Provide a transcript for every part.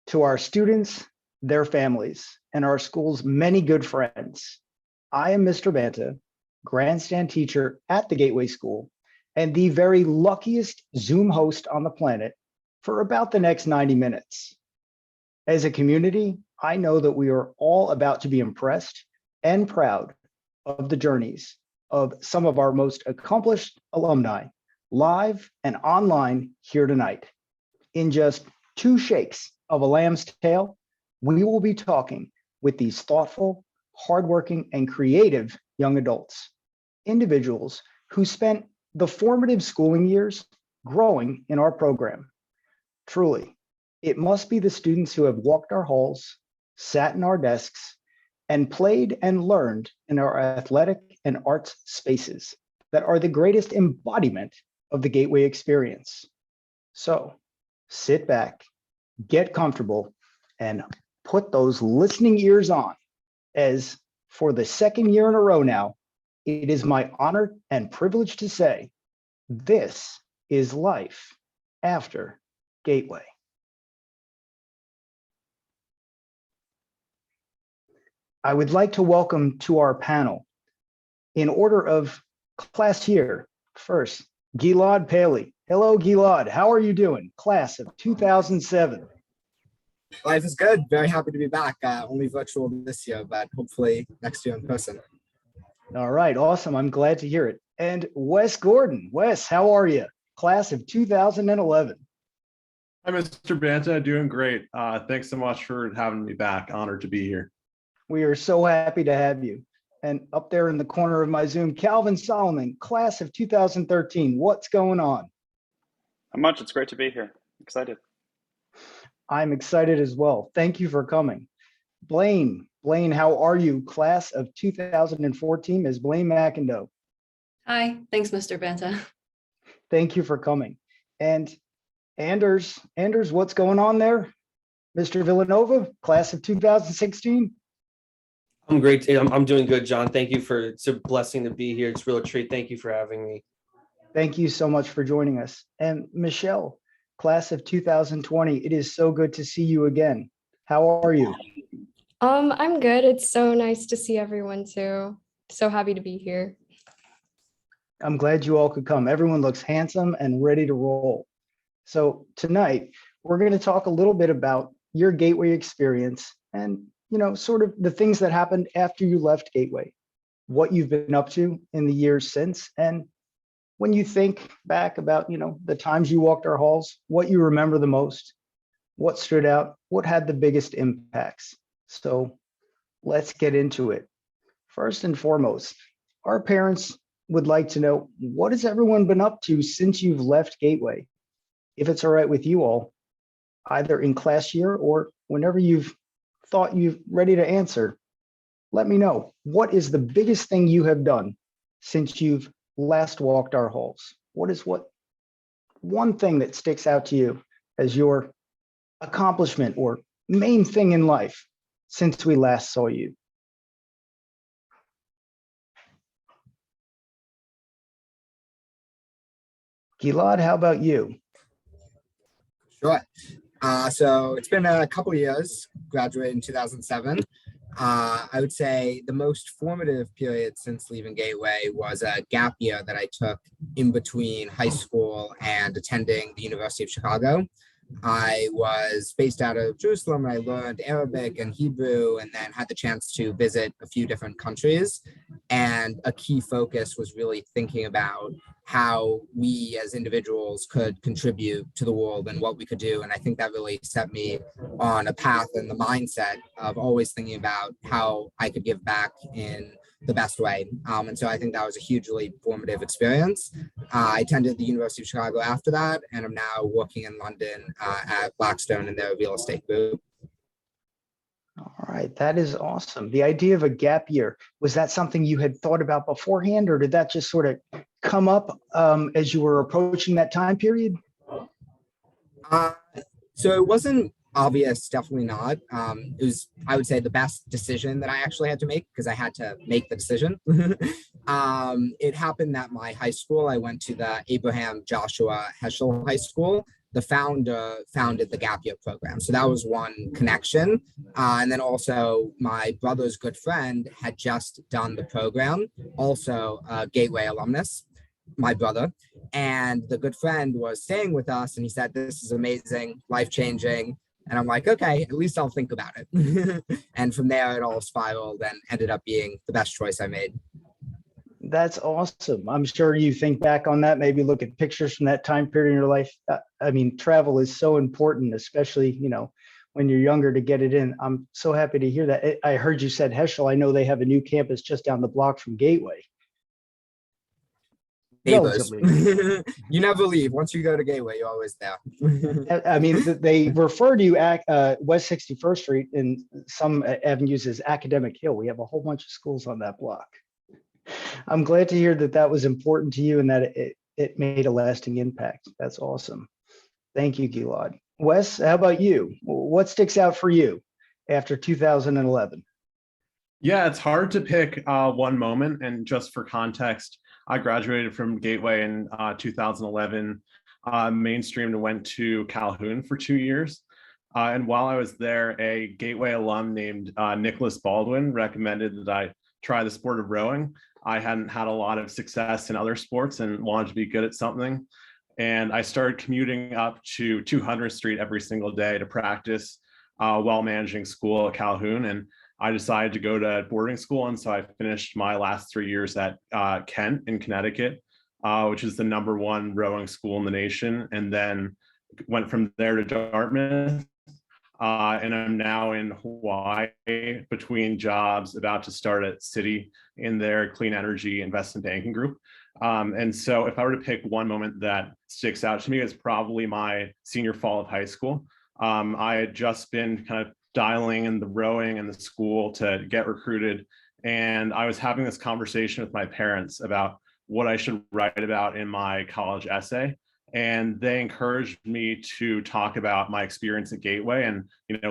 to our students, their families, and our school's many good friends. I am Mr. Banta, grandstand teacher at the Gateway School, and the very luckiest Zoom host on the planet for about the next 90 minutes. As a community, I know that we are all about to be impressed and proud of the journeys of some of our most accomplished alumni, live and online here tonight. In just 2 shakes of a lamb's tail, we will be talking with these thoughtful, hardworking, and creative young adults, individuals who spent the formative schooling years growing in our program. Truly, it must be the students who have walked our halls, sat in our desks, and played and learned in our athletic and arts spaces that are the greatest embodiment of the Gateway experience. So sit back, get comfortable, and put those listening ears on, as for the second year in a row now, it is my honor and privilege to say, this is life after Gateway. I would like to welcome to our panel, in order of class year, first, Gilad Palley. Hello, Gilad. How are you doing? Class of 2007. Life is good. Very happy to be back. Only virtual this year, but hopefully next year in person. All right, awesome. I'm glad to hear it. And Wes Gordon. Wes, how are you? Class of 2011. Hi, Mr. Banta. Doing great. Thanks so much for having me back. Honored to be here. We are so happy to have you. And up there in the corner of my Zoom, Calvin Solomon, class of 2013. What's going on? Not much. It's great to be here. Excited. I'm excited as well. Thank you for coming. Blaine, how are you? Class of 2014 is Blaine McIndoe. Hi, thanks, Mr. Banta. Thank you for coming. And Anders, what's going on there? Mr. Villanova, class of 2016. I'm great. I'm doing good, John. Thank you for, it's a blessing to be here. It's a real treat. Thank you for having me. Thank you so much for joining us. And Michelle, class of 2020, it is so good to see you again. How are you? I'm good. It's so nice to see everyone too. So happy to be here. I'm glad you all could come. Everyone looks handsome and ready to roll. So tonight, we're going to talk a little bit about your Gateway experience and, sort of the things that happened after you left Gateway, what you've been up to in the years since, and when you think back about, the times you walked our halls, what you remember the most, what stood out, what had the biggest impacts. So let's get into it. First and foremost, our parents would like to know, what has everyone been up to since you've left Gateway? If it's all right with you all, either in class year or whenever you've thought you're ready to answer, let me know. What is the biggest thing you have done since you've last walked our halls? What is one thing that sticks out to you as your accomplishment or main thing in life since we last saw you? Gilad, how about you? Sure. So it's been a couple of years, graduated in 2007. I would say the most formative period since leaving Gateway was a gap year that I took in between high school and attending the University of Chicago. I was based out of Jerusalem and I learned Arabic and Hebrew and then had the chance to visit a few different countries. And a key focus was really thinking about how we as individuals could contribute to the world and what we could do. And I think that really set me on a path and the mindset of always thinking about how I could give back in the best way. And so I think that was a hugely formative experience. I attended the University of Chicago after that, and I'm now working in London at Blackstone in their real estate group. All right, that is awesome. The idea of a gap year, was that something you had thought about beforehand, or did that just sort of come up as you were approaching that time period? So it wasn't obvious, definitely not. It was, I would say, the best decision that I actually had to make because I had to make the decision. It happened that my high school, I went to the Abraham Joshua Heschel High School, the founder founded the Gap Year program. So that was one connection. And then also my brother's good friend had just done the program, also a Gateway alumnus, my brother. And the good friend was staying with us and he said, this is amazing, life-changing. And I'm like, okay, at least I'll think about it. And from there, it all spiraled and ended up being the best choice I made. That's awesome. I'm sure you think back on that, maybe look at pictures from that time period in your life. I mean, travel is so important, especially, when you're younger, to get it in. I'm so happy to hear that. I heard you said Heschel. I know they have a new campus just down the block from Gateway. Neighbors. Relatively. You never leave. Once you go to Gateway, you're always there. I mean, they refer to you at West 61st Street in some avenues as Academic Hill. We have a whole bunch of schools on that block. I'm glad to hear that that was important to you and that it made a lasting impact. That's awesome. Thank you, Gilad. Wes, how about you? What sticks out for you after 2011? Yeah, it's hard to pick one moment. And just for context, I graduated from Gateway in 2011, mainstreamed and went to Calhoun for 2 years. And while I was there, a Gateway alum named Nicholas Baldwin recommended that I try the sport of rowing. I hadn't had a lot of success in other sports and wanted to be good at something. And I started commuting up to 200th Street every single day to practice while managing school at Calhoun. And I decided to go to boarding school. And so I finished my last 3 years at Kent in Connecticut, which is the #1 rowing school in the nation. And then went from there to Dartmouth. And I'm now in Hawaii between jobs, about to start at Citi in their clean energy investment banking group. And so if I were to pick one moment that sticks out to me, it's probably my senior fall of high school. I had just been kind of dialing in the rowing and the school to get recruited. And I was having this conversation with my parents about what I should write about in my college essay. And they encouraged me to talk about my experience at Gateway and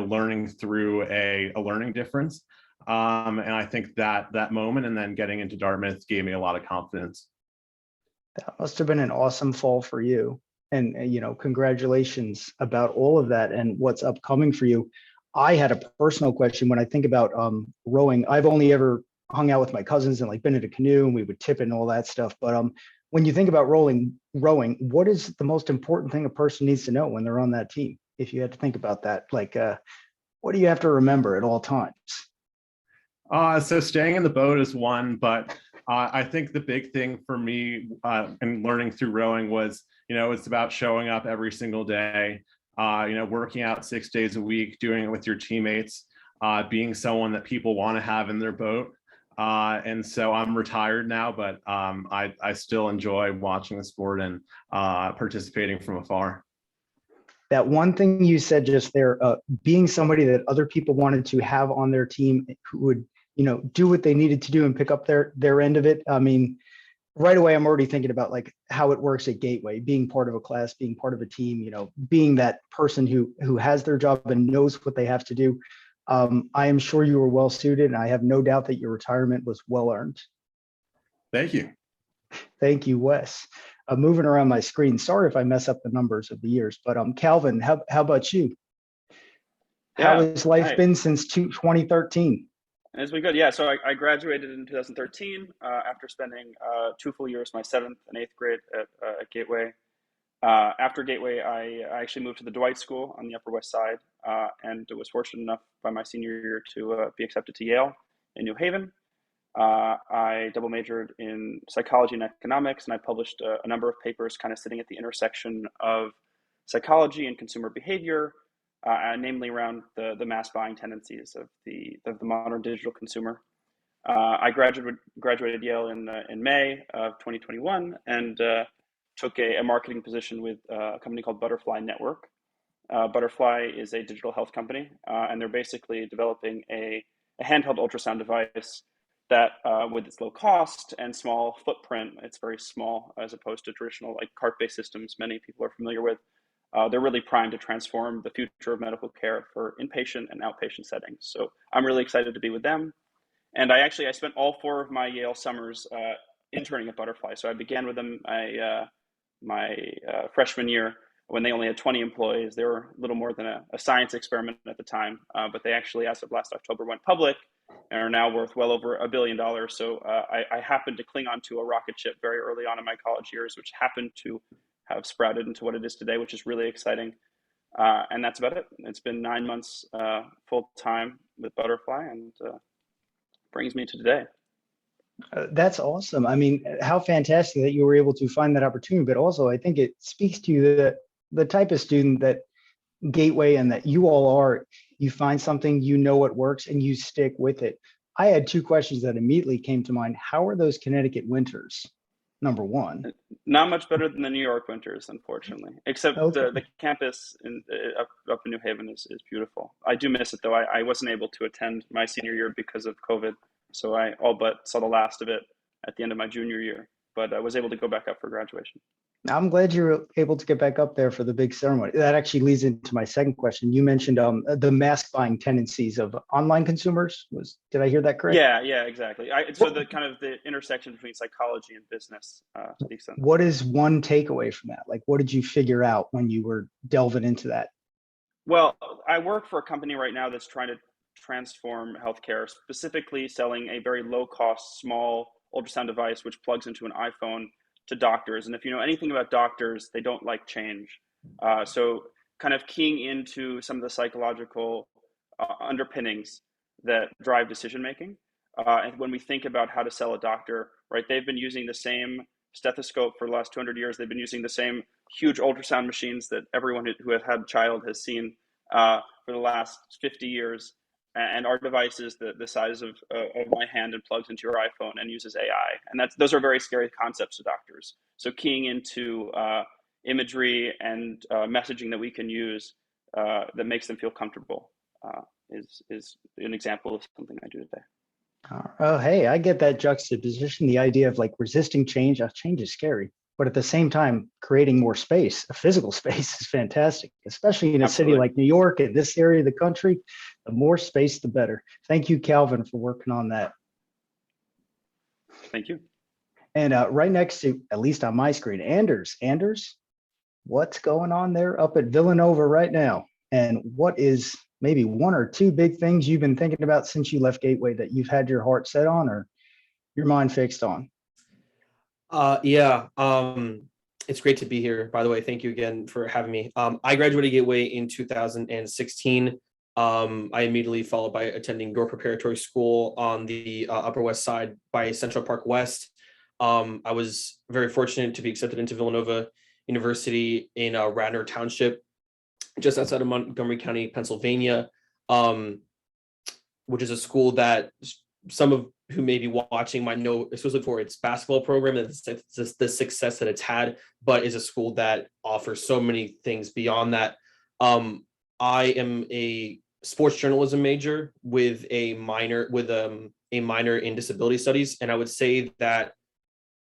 learning through a learning difference. And I think that moment and then getting into Dartmouth gave me a lot of confidence. That must have been an awesome fall for you. And congratulations about all of that and what's upcoming for you. I had a personal question when I think about rowing. I've only ever hung out with my cousins and been in a canoe and we would tip it and all that stuff. But when you think about rowing, what is the most important thing a person needs to know when they're on that team? If you had to think about that, what do you have to remember at all times? So staying in the boat is one, but I think the big thing for me in learning through rowing was, it's about showing up every single day, working out 6 days a week, doing it with your teammates, being someone that people want to have in their boat. And so I'm retired now, but I still enjoy watching the sport and participating from afar. That one thing you said just there, being somebody that other people wanted to have on their team who would, do what they needed to do and pick up their end of it. I mean, right away, I'm already thinking about how it works at Gateway, being part of a class, being part of a team, being that person who has their job and knows what they have to do. I am sure you were well suited, and I have no doubt that your retirement was well earned. Thank you. Thank you, Wes. Moving around my screen. Sorry if I mess up the numbers of the years, but Calvin, how about you? How has life been since 2013? It's been good. Yeah, so I graduated in 2013 after spending 2 full years, my 7th and 8th grade at Gateway. After Gateway, I actually moved to the Dwight School on the Upper West Side and was fortunate enough by my senior year to be accepted to Yale in New Haven. I double majored in psychology and economics, and I published a number of papers kind of sitting at the intersection of psychology and consumer behavior, namely around the mass buying tendencies of the modern digital consumer. I graduated Yale in May of 2021 and took a marketing position with a company called Butterfly Network. Butterfly is a digital health company, and they're basically developing a handheld ultrasound device that, with its low cost and small footprint, it's very small as opposed to traditional cart-based systems many people are familiar with. They're really primed to transform the future of medical care for inpatient and outpatient settings. So I'm really excited to be with them. And I spent all 4 of my Yale summers interning at Butterfly. So I began with them my freshman year, when they only had 20 employees. They were a little more than a science experiment at the time, but they actually, as of last October, went public and are now worth well over $1 billion. So I happened to cling onto a rocket ship very early on in my college years, which happened to have sprouted into what it is today, which is really exciting. And that's about it. It's been 9 months full time with Butterfly, and brings me to today. That's awesome. I mean, how fantastic that you were able to find that opportunity, but also I think it speaks to you that the type of student that Gateway and that you all are. You find something, you know what works, and you stick with it. I had two questions that immediately came to mind. How are those Connecticut winters? Number one. Not much better than the New York winters, unfortunately, except Okay. the campus up in New Haven is beautiful. I do miss it, though. I wasn't able to attend my senior year because of COVID, so I all but saw the last of it at the end of my junior year, but I was able to go back up for graduation. I'm glad you were able to get back up there for the big ceremony. That actually leads into my second question. You mentioned the mask buying tendencies of online consumers. Did I hear that correct? Yeah, exactly. So the kind of the intersection between psychology and business to the extent. What is one takeaway from that? Like, what did you figure out when you were delving into that? Well, I work for a company right now that's trying to transform healthcare, specifically selling a very low-cost, small ultrasound device which plugs into an iPhone to doctors. And if you know anything about doctors, they don't like change. So kind of keying into some of the psychological underpinnings that drive decision making. And when we think about how to sell a doctor, right, they've been using the same stethoscope for the last 200 years. They've been using the same huge ultrasound machines that everyone who has had a child has seen for the last 50 years. And our device is the size of my hand and plugs into your iPhone and uses AI. And those are very scary concepts to doctors. So keying into imagery and messaging that we can use that makes them feel comfortable is an example of something I do today. Oh, hey, I get that juxtaposition, the idea of like resisting change. Change is scary, but at the same time, creating more space, a physical space is fantastic, especially in a Absolutely. city like New York, in this area of the country. The more space, the better. Thank you, Calvin, for working on that. Thank you. And right next to, at least on my screen, Anders. Anders, what's going on there up at Villanova right now? And what is maybe one or two big things you've been thinking about since you left Gateway that you've had your heart set on or your mind fixed on? It's great to be here. By the way, thank you again for having me. I graduated Gateway in 2016. I immediately followed by attending your preparatory school on the Upper West Side by Central Park West. I was very fortunate to be accepted into Villanova University in Radnor Township, just outside of Montgomery County, Pennsylvania, which is a school that some of who may be watching might know, especially for its basketball program and the success that it's had, but is a school that offers so many things beyond that. I am a sports journalism major with a minor in disability studies, and I would say that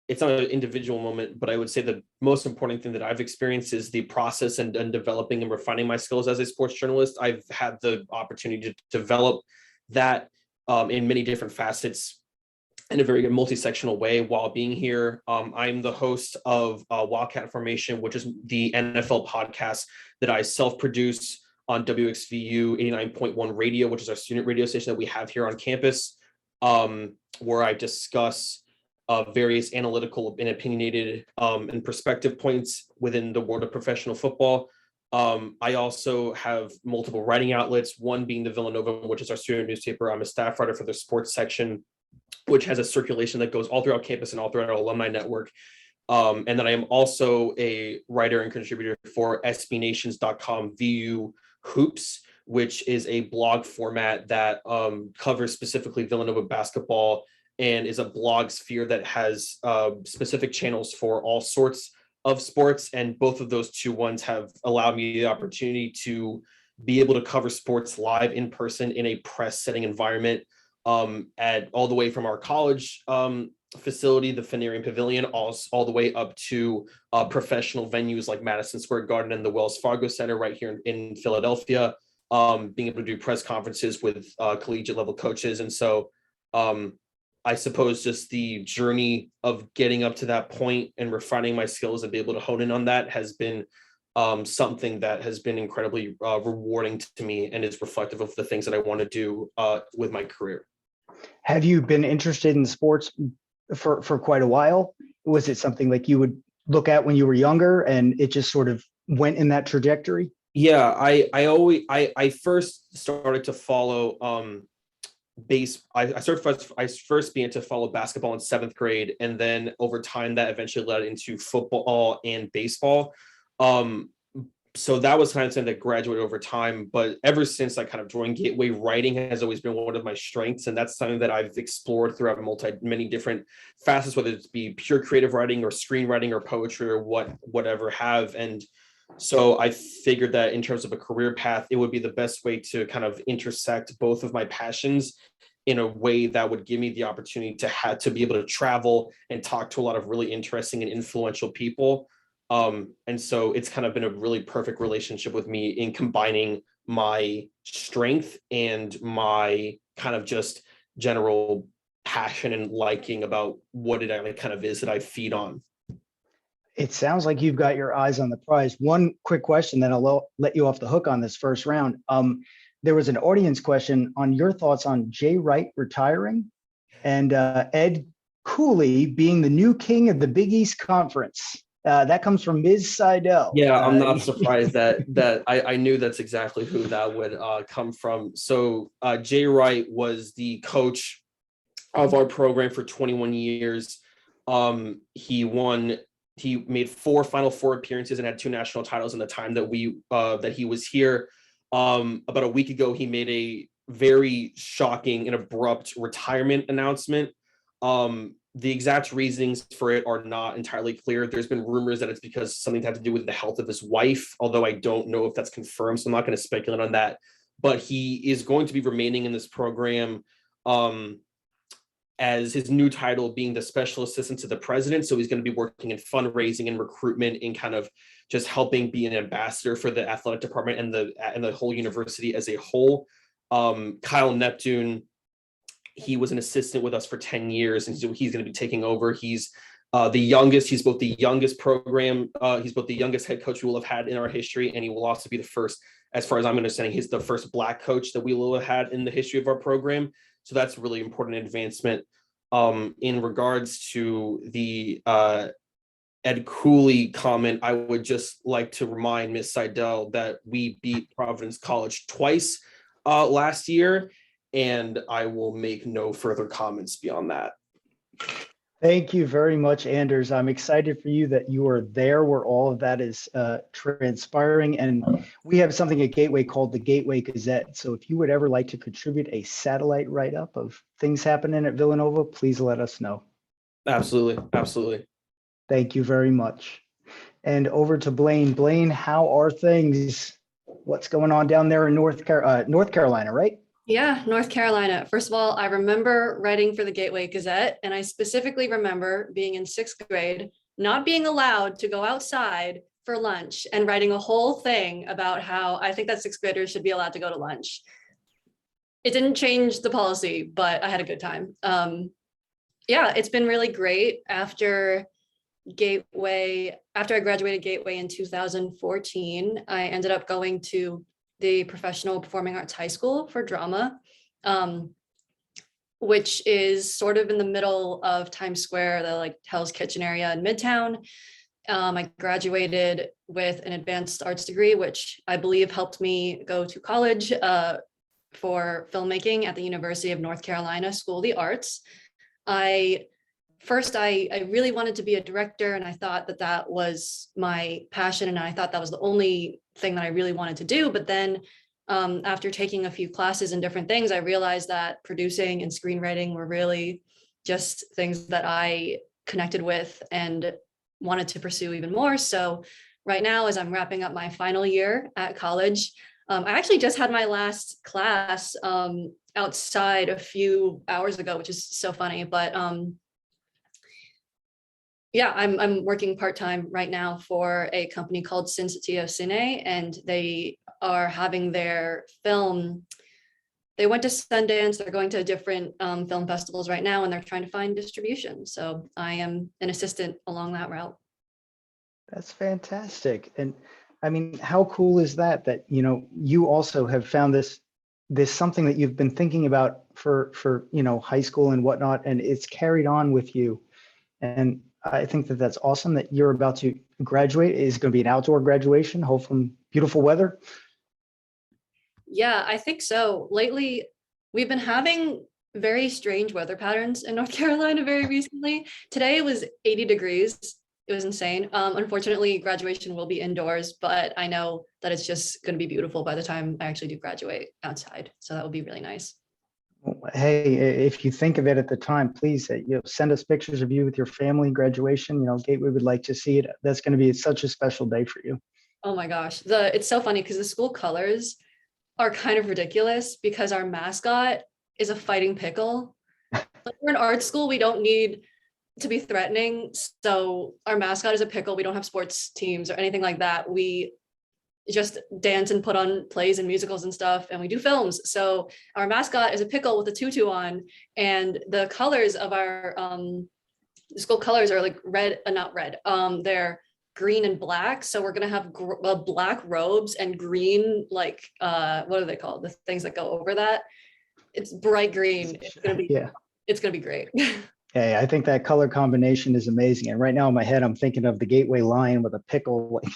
it's not an individual moment, but I would say the most important thing that I've experienced is the process and developing and refining my skills as a sports journalist. I've had the opportunity to develop that in many different facets in a very multi-sectional way while being here. I'm the host of Wildcat Formation, which is the NFL podcast that I self-produce on WXVU 89.1 radio, which is our student radio station that we have here on campus, where I discuss various analytical and opinionated and perspective points within the world of professional football. I also have multiple writing outlets, one being the Villanova, which is our student newspaper. I'm a staff writer for the sports section, which has a circulation that goes all throughout campus and all throughout our alumni network. And then I am also a writer and contributor for sbnations.com VU Hoops, which is a blog format that covers specifically Villanova basketball and is a blog sphere that has specific channels for all sorts of sports. And both of those two ones have allowed me the opportunity to be able to cover sports live in person in a press setting environment at all the way from our college facility, the Fenarian Pavilion, all the way up to professional venues like Madison Square Garden and the Wells Fargo Center right here in Philadelphia, being able to do press conferences with collegiate level coaches. And so I suppose just the journey of getting up to that point and refining my skills and be able to hone in on that has been something that has been incredibly rewarding to me and is reflective of the things that I want to do with my career. Have you been interested in sports for quite a while? Was it something like you would look at when you were younger and it just sort of went in that trajectory? Yeah, I first started to follow I first began to follow basketball in 7th grade, and then over time that eventually led into football and baseball. So that was kind of something that graduated over time, but ever since I kind of joined Gateway, writing has always been one of my strengths, and that's something that I've explored throughout many different facets, whether it's be pure creative writing or screenwriting or poetry or whatever have. And so I figured that in terms of a career path, it would be the best way to kind of intersect both of my passions in a way that would give me the opportunity to be able to travel and talk to a lot of really interesting and influential people. And so it's kind of been a really perfect relationship with me in combining my strength and my kind of just general passion and liking about what it kind of is that I feed on. It sounds like you've got your eyes on the prize. One quick question, then I'll let you off the hook on this first round. There was an audience question on your thoughts on Jay Wright retiring and Ed Cooley being the new king of the Big East Conference. That comes from Ms. Seidel. Yeah, I'm not surprised that I knew that's exactly who that would come from. So Jay Wright was the coach of our program for 21 years. He made 4 Final Four appearances and had 2 national titles in the time that he was here. About a week ago, he made a very shocking and abrupt retirement announcement. The exact reasons for it are not entirely clear. There's been rumors that it's because something had to do with the health of his wife, although I don't know if that's confirmed, so I'm not going to speculate on that. But he is going to be remaining in this program as his new title being the special assistant to the president. So he's going to be working in fundraising and recruitment and kind of just helping be an ambassador for the athletic department and the whole university as a whole. Kyle Neptune, he was an assistant with us for 10 years, and he's going to be taking over. He's the youngest. He's both the youngest he's both the youngest head coach we will have had in our history, and he will also be the first, as far as I'm understanding, he's the first Black coach that we will have had in the history of our program. So that's a really important advancement. In regards to the Ed Cooley comment, I would just like to remind Ms. Seidel that we beat Providence College twice last year, and I will make no further comments beyond that. Thank you very much, Anders. I'm excited for you that you are there where all of that is transpiring. And we have something at Gateway called the Gateway Gazette. So if you would ever like to contribute a satellite write-up of things happening at Villanova, please let us know. Absolutely. Absolutely. Thank you very much. And over to Blaine. Blaine, how are things? What's going on down there in North Carolina, right? Yeah, North Carolina. First of all, I remember writing for the Gateway Gazette, and I specifically remember being in 6th grade, not being allowed to go outside for lunch and writing a whole thing about how I think that 6th graders should be allowed to go to lunch. It didn't change the policy, but I had a good time. Yeah, it's been really great. After I graduated Gateway in 2014, I ended up going to the Professional Performing Arts High School for drama, which is sort of in the middle of Times Square, the like Hell's Kitchen area in Midtown. I graduated with an advanced arts degree, which I believe helped me go to college for filmmaking at the University of North Carolina School of the Arts. I really wanted to be a director, and I thought that was my passion, and I thought that was the only thing that I really wanted to do. But then after taking a few classes and different things, I realized that producing and screenwriting were really just things that I connected with and wanted to pursue even more. So right now, as I'm wrapping up my final year at college, I actually just had my last class outside a few hours ago, which is so funny. But yeah, I'm working part-time right now for a company called Sensitio Cine, and they are having their film. They went to Sundance, they're going to different film festivals right now, and they're trying to find distribution. So I am an assistant along that route. That's fantastic. And I mean, how cool is that, that, you know, you also have found this something that you've been thinking about for, you know, high school and whatnot, and it's carried on with you. And I think that that's awesome that you're about to graduate. It's going to be an outdoor graduation, hopefully beautiful weather. Yeah, I think so. Lately, we've been having very strange weather patterns in North Carolina very recently. Today it was 80 degrees. It was insane. Unfortunately, graduation will be indoors, but I know that it's just going to be beautiful by the time I actually do graduate outside. So that will be really nice. Hey, if you think of it at the time, please, you know, send us pictures of you with your family graduation. You know, Gateway would like to see it. That's going to be such a special day for you. Oh my gosh, it's so funny because the school colors are kind of ridiculous because our mascot is a fighting pickle. Like, we're an art school, we don't need to be threatening. So our mascot is a pickle. We don't have sports teams or anything like that. We just dance and put on plays and musicals and stuff, and we do films. So our mascot is a pickle with a tutu on, and the colors of our school colors are like red, not red. They're green and black. So we're gonna have black robes and green, like what are they called? The things that go over that. It's bright green. It's gonna be, Yeah. It's gonna be great. Hey, I think that color combination is amazing. And right now in my head, I'm thinking of the Gateway Lion with a pickle. Like,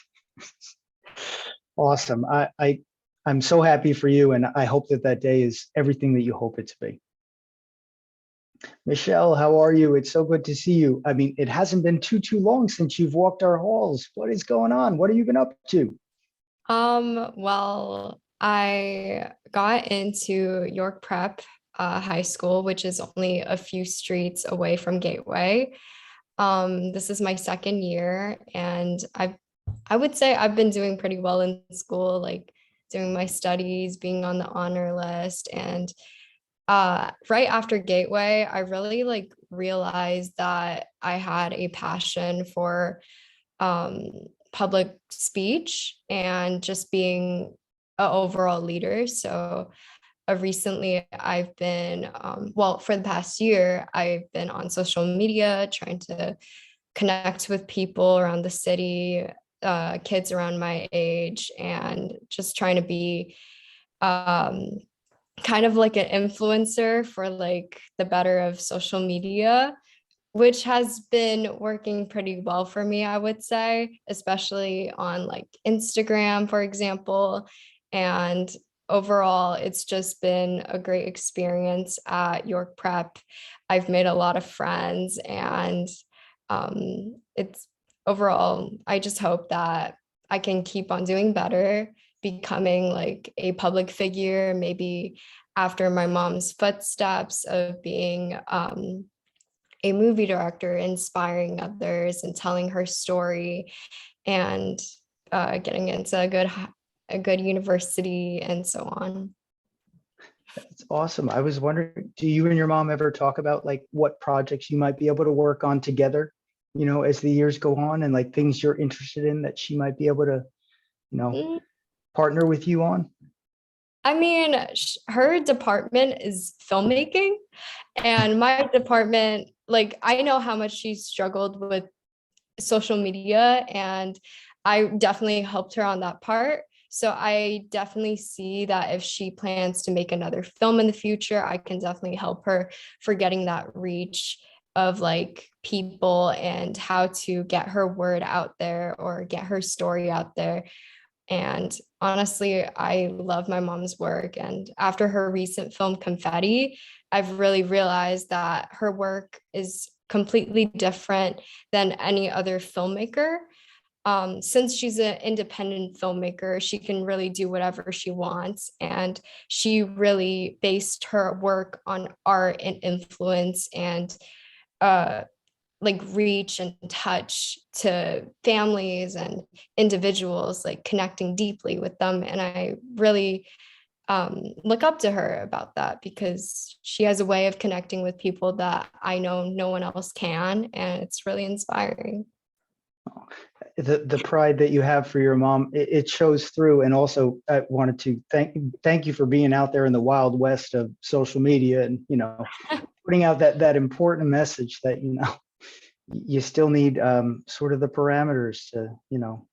awesome. I'm so happy for you, and I hope that that day is everything that you hope it to be. Michelle, how are you? It's so good to see you. I mean, it hasn't been too long since you've walked our halls. What is going on? What have you been up to? Well, I got into York Prep High School, which is only a few streets away from Gateway. This is my second year, and I would say I've been doing pretty well in school, like doing my studies, being on the honor list. And right after Gateway, I really like realized that I had a passion for um, public speech and just being an overall leader. So recently I've been, well, for the past year, I've been on social media trying to connect with people around the city, kids around my age, and just trying to be um, kind of like an influencer for like the better of social media, which has been working pretty well for me, I would say, especially on like Instagram, for example. And overall, it's just been a great experience at York Prep. I've made a lot of friends, and it's overall, I just hope that I can keep on doing better, becoming like a public figure, maybe after my mom's footsteps of being a movie director, inspiring others and telling her story, and getting into a good university and so on. It's awesome. I was wondering, do you and your mom ever talk about like what projects you might be able to work on together, you know, as the years go on, and like things you're interested in that she might be able to, you know, partner with you on? I mean, her department is filmmaking, and my department, like, I know how much she struggled with social media, and I definitely helped her on that part. So I definitely see that if she plans to make another film in the future, I can definitely help her for getting that reach of like people and how to get her word out there or get her story out there. And honestly, I love my mom's work. And after her recent film Confetti, I've really realized that her work is completely different than any other filmmaker. Since she's an independent filmmaker, she can really do whatever she wants. And she really based her work on art and influence and like reach and touch to families and individuals, like connecting deeply with them. And I really look up to her about that because she has a way of connecting with people that I know no one else can. And it's really inspiring. The pride that you have for your mom, it shows through. And also I wanted to thank you for being out there in the wild west of social media and, you know, putting out that important message that, you know, you still need sort of the parameters to, you know,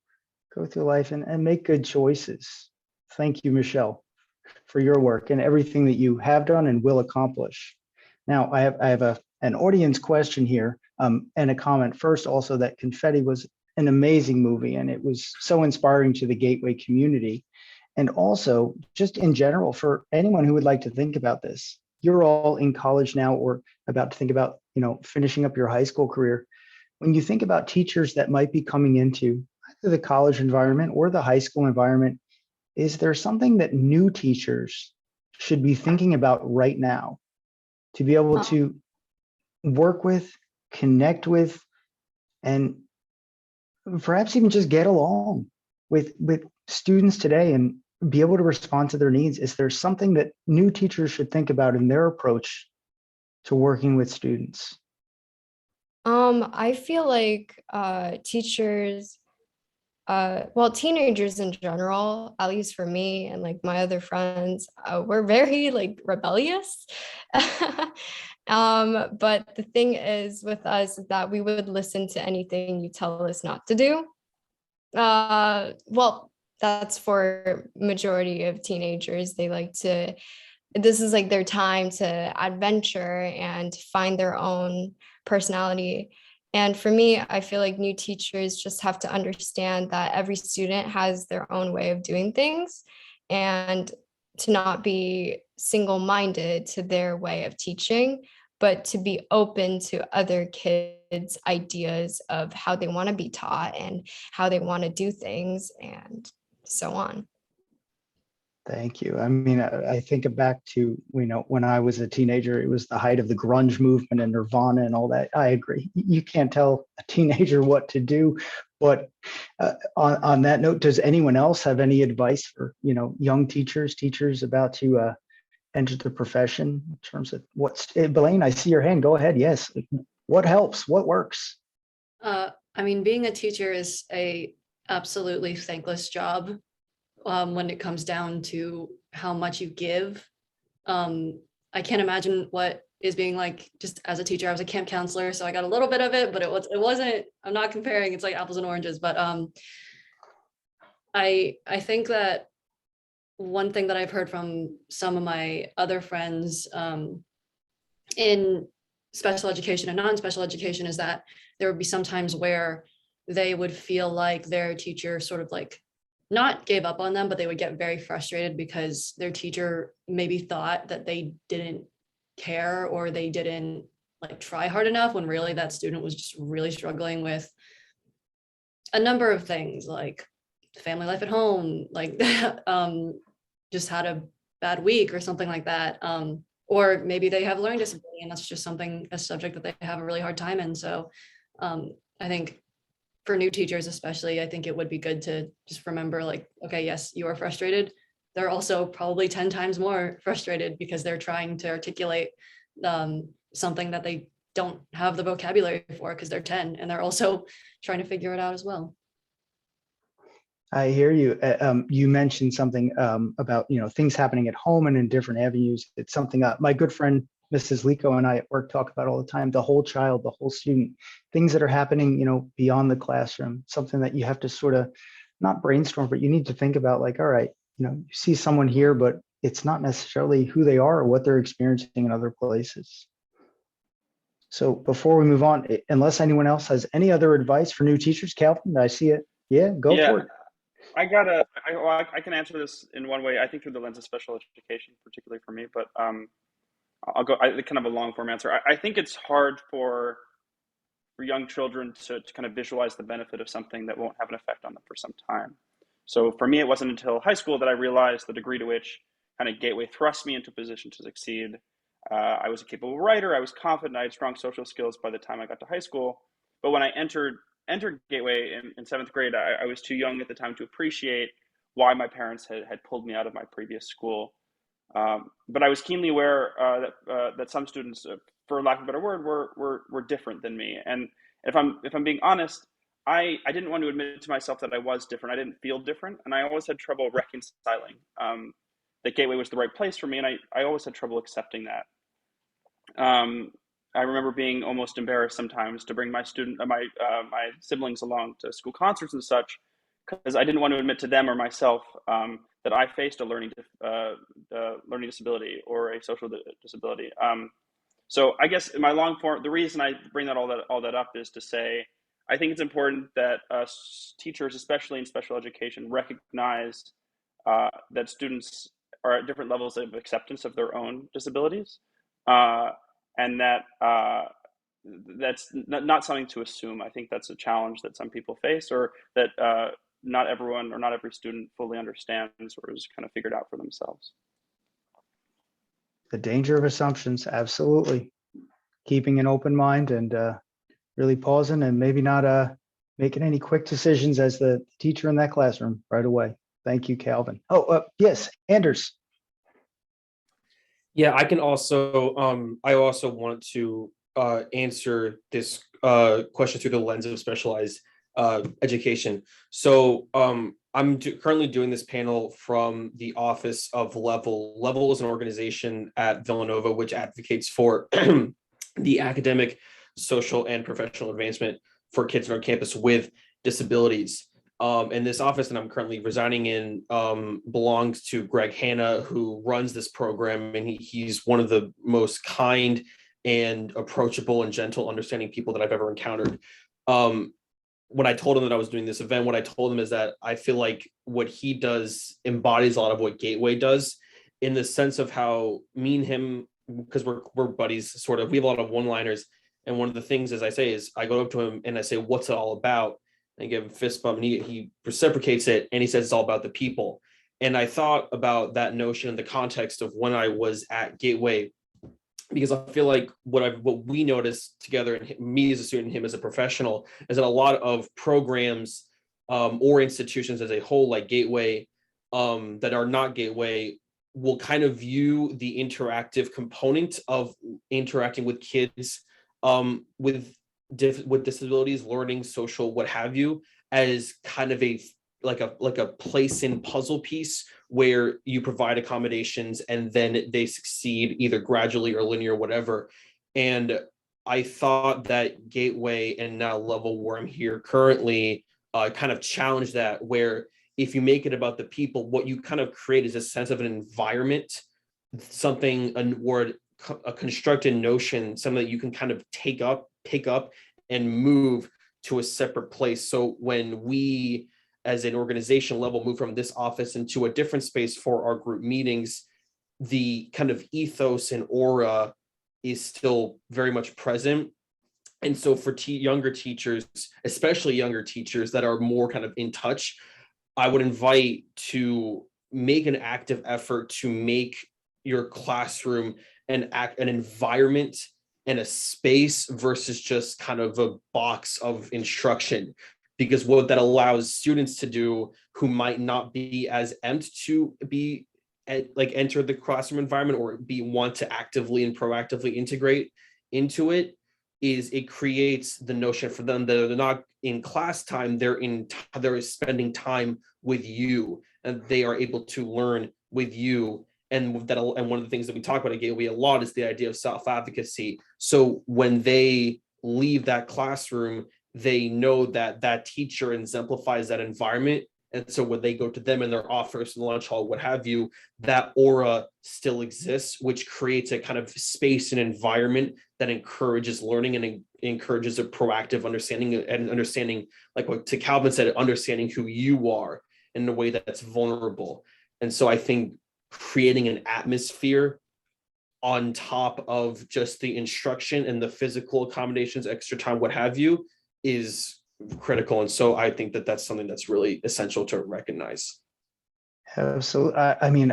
go through life and make good choices. Thank you, Michelle, for your work and everything that you have done and will accomplish. Now, I have an audience question here, and a comment first also that Confetti was an amazing movie and it was so inspiring to the Gateway community. And also just in general, for anyone who would like to think about this, you're all in college now or about to think about, finishing up your high school career. When you think about teachers that might be coming into either the college environment or the high school environment, is there something that new teachers should be thinking about right now to be able to work with, connect with, and perhaps even just get along with students today and be able to respond to their needs? Is there something that new teachers should think about in their approach to working with students? I feel like teachers, well, teenagers in general, at least for me and like my other friends, we're very like rebellious. But the thing is with us is that we would listen to anything you tell us not to do. Well, that's for majority of teenagers. They like to, this is like their time to adventure and find their own personality. And for me, I feel like new teachers just have to understand that every student has their own way of doing things and to not be single-minded to their way of teaching, but to be open to other kids' ideas of how they want to be taught and how they want to do things and so on. Thank you. I mean, I think back to, when I was a teenager, it was the height of the grunge movement and Nirvana and all that. I agree. You can't tell a teenager what to do. But on that note, does anyone else have any advice for, young teachers about to enter the profession in terms of Blaine, I see your hand. Go ahead. Yes. What helps? What works? I mean, being a teacher is a absolutely thankless job. When it comes down to how much you give. I can't imagine what is being like just as a teacher. I was a camp counselor, so I got a little bit of it, but it wasn't, I'm not comparing, it's like apples and oranges. But I think that one thing that I've heard from some of my other friends in special education and non-special education is that there would be some times where they would feel like their teacher sort of like not gave up on them, but they would get very frustrated because their teacher maybe thought that they didn't care or they didn't like try hard enough, when really that student was just really struggling with a number of things like family life at home, like just had a bad week or something like that. Or maybe they have learning disability and that's just a subject that they have a really hard time in. So I think for new teachers especially, I think it would be good to just remember like, okay, yes, you are frustrated. They're also probably 10 times more frustrated because they're trying to articulate something that they don't have the vocabulary for because they're 10 and they're also trying to figure it out as well. I hear you. You mentioned something about, things happening at home and in different avenues. It's something my good friend, Mrs. Lico, and I at work talk about all the time, the whole child, the whole student, things that are happening, beyond the classroom, something that you have to sort of not brainstorm, but you need to think about like, all right, you see someone here, but it's not necessarily who they are or what they're experiencing in other places. So before we move on, unless anyone else has any other advice for new teachers, Calvin, I see it. Yeah, go for it. I can answer this in one way, I think through the lens of special education, particularly for me, but I'll go kind of a long form answer. I think it's hard for young children to kind of visualize the benefit of something that won't have an effect on them for some time. So for me, it wasn't until high school that I realized the degree to which kind of Gateway thrust me into a position to succeed. I was a capable writer. I was confident. I had strong social skills by the time I got to high school. But when I entered Gateway in seventh grade, I was too young at the time to appreciate why my parents had pulled me out of my previous school. But I was keenly aware that some students, for lack of a better word, were different than me. And if I'm being honest, I didn't want to admit to myself that I was different. I didn't feel different, and I always had trouble reconciling that Gateway was the right place for me, and I always had trouble accepting that. I remember being almost embarrassed sometimes to bring my siblings along to school concerts and such, because I didn't want to admit to them or myself that I faced a learning disability or a social disability. So I guess in my long form, the reason I bring all that up is to say, I think it's important that teachers, especially in special education, recognize that students are at different levels of acceptance of their own disabilities, and that that's not something to assume. I think that's a challenge that some people face, or that not everyone or not every student fully understands or is kind of figured out for themselves. The danger of assumptions, absolutely. Keeping an open mind and really pausing and maybe not making any quick decisions as the teacher in that classroom right away. Thank you, Calvin. Oh, yes, Anders. Yeah, I can also, I also want to answer this question through the lens of specialized education. So I'm currently doing this panel from the office of Level. Level is an organization at Villanova which advocates for the academic, social, and professional advancement for kids on our campus with disabilities. And this office that I'm currently resigning in belongs to Greg Hanna, who runs this program, and he's one of the most kind and approachable and gentle, understanding people that I've ever encountered. When I told him that I was doing this event, what I told him is that I feel like what he does embodies a lot of what Gateway does, in the sense of how me and him, because we're buddies, sort of, we have a lot of one-liners. And one of the things, as I say, is I go up to him and I say, "What's it all about?" And give him a fist bump, and he reciprocates it, and he says it's all about the people. And I thought about that notion in the context of when I was at Gateway, because I feel like what we noticed together, and me as a student and him as a professional, is that a lot of programs or institutions as a whole, like Gateway, that are not Gateway, will kind of view the interactive component of interacting with kids with disabilities, learning, social, what have you, as kind of a place in puzzle piece where you provide accommodations and then they succeed either gradually or linear, whatever. And I thought that Gateway, and now Level, where I'm here currently, kind of challenged that, where if you make it about the people, what you kind of create is a sense of an environment, something, a constructed notion, something that you can kind of pick up and move to a separate place. So when we, as an organization level, move from this office into a different space for our group meetings, the kind of ethos and aura is still very much present. And so for younger teachers, especially younger teachers that are more kind of in touch, I would invite to make an active effort to make your classroom an environment and a space versus just kind of a box of instruction. Because what that allows students to do who might not be as amped to be enter the classroom environment or want to actively and proactively integrate into it, is it creates the notion for them that they're not in class time, they're spending time with you, and they are able to learn with you. And one of the things that we talk about at Gateway a lot is the idea of self-advocacy. So when they leave that classroom, they know that that teacher exemplifies that environment. And so when they go to them in their office, in the lunch hall, what have you, that aura still exists, which creates a kind of space and environment that encourages learning and encourages a proactive understanding, and understanding, like what to Calvin said, understanding who you are in a way that's vulnerable. And so I think creating an atmosphere on top of just the instruction and the physical accommodations, extra time, what have you, is critical. And so I think that that's something that's really essential to recognize. Absolutely. I mean,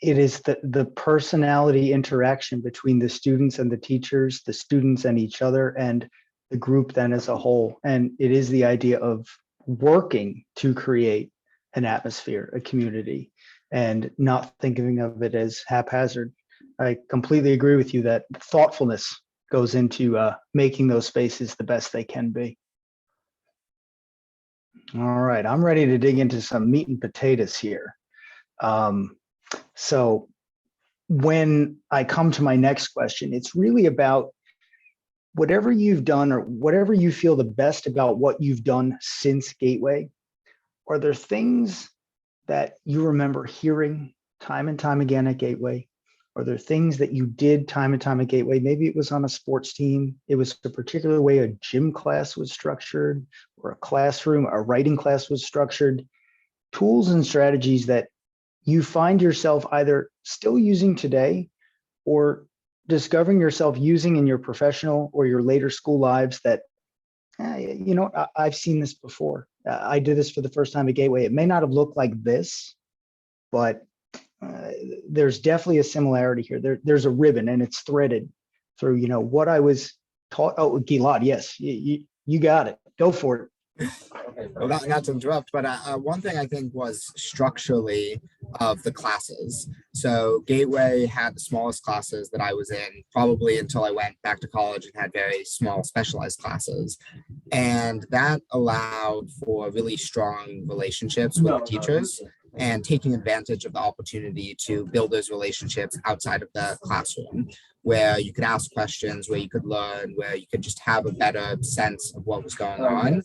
it is the personality interaction between the students and the teachers, the students and each other, and the group then as a whole. And it is the idea of working to create an atmosphere, a community, and not thinking of it as haphazard. I completely agree with you that thoughtfulness goes into making those spaces the best they can be. All right, I'm ready to dig into some meat and potatoes here. So when I come to my next question, it's really about whatever you've done or whatever you feel the best about what you've done since Gateway. are there things that you remember hearing time and time again at Gateway? Are there things that you did time and time at Gateway? Maybe it was on a sports team. It was a particular way a gym class was structured, or a classroom, a writing class was structured. Tools and strategies that you find yourself either still using today or discovering yourself using in your professional or your later school lives that, I've seen this before. I did this for the first time at Gateway. It may not have looked like this, but there's definitely a similarity here. There's a ribbon and it's threaded through, what I was taught. Oh, Gilad, yes, you got it. Go for it. Well, not to interrupt, but one thing I think was structurally of the classes. So Gateway had the smallest classes that I was in, probably until I went back to college and had very small specialized classes. And that allowed for really strong relationships with the teachers and taking advantage of the opportunity to build those relationships outside of the classroom, where you could ask questions, where you could learn, where you could just have a better sense of what was going on.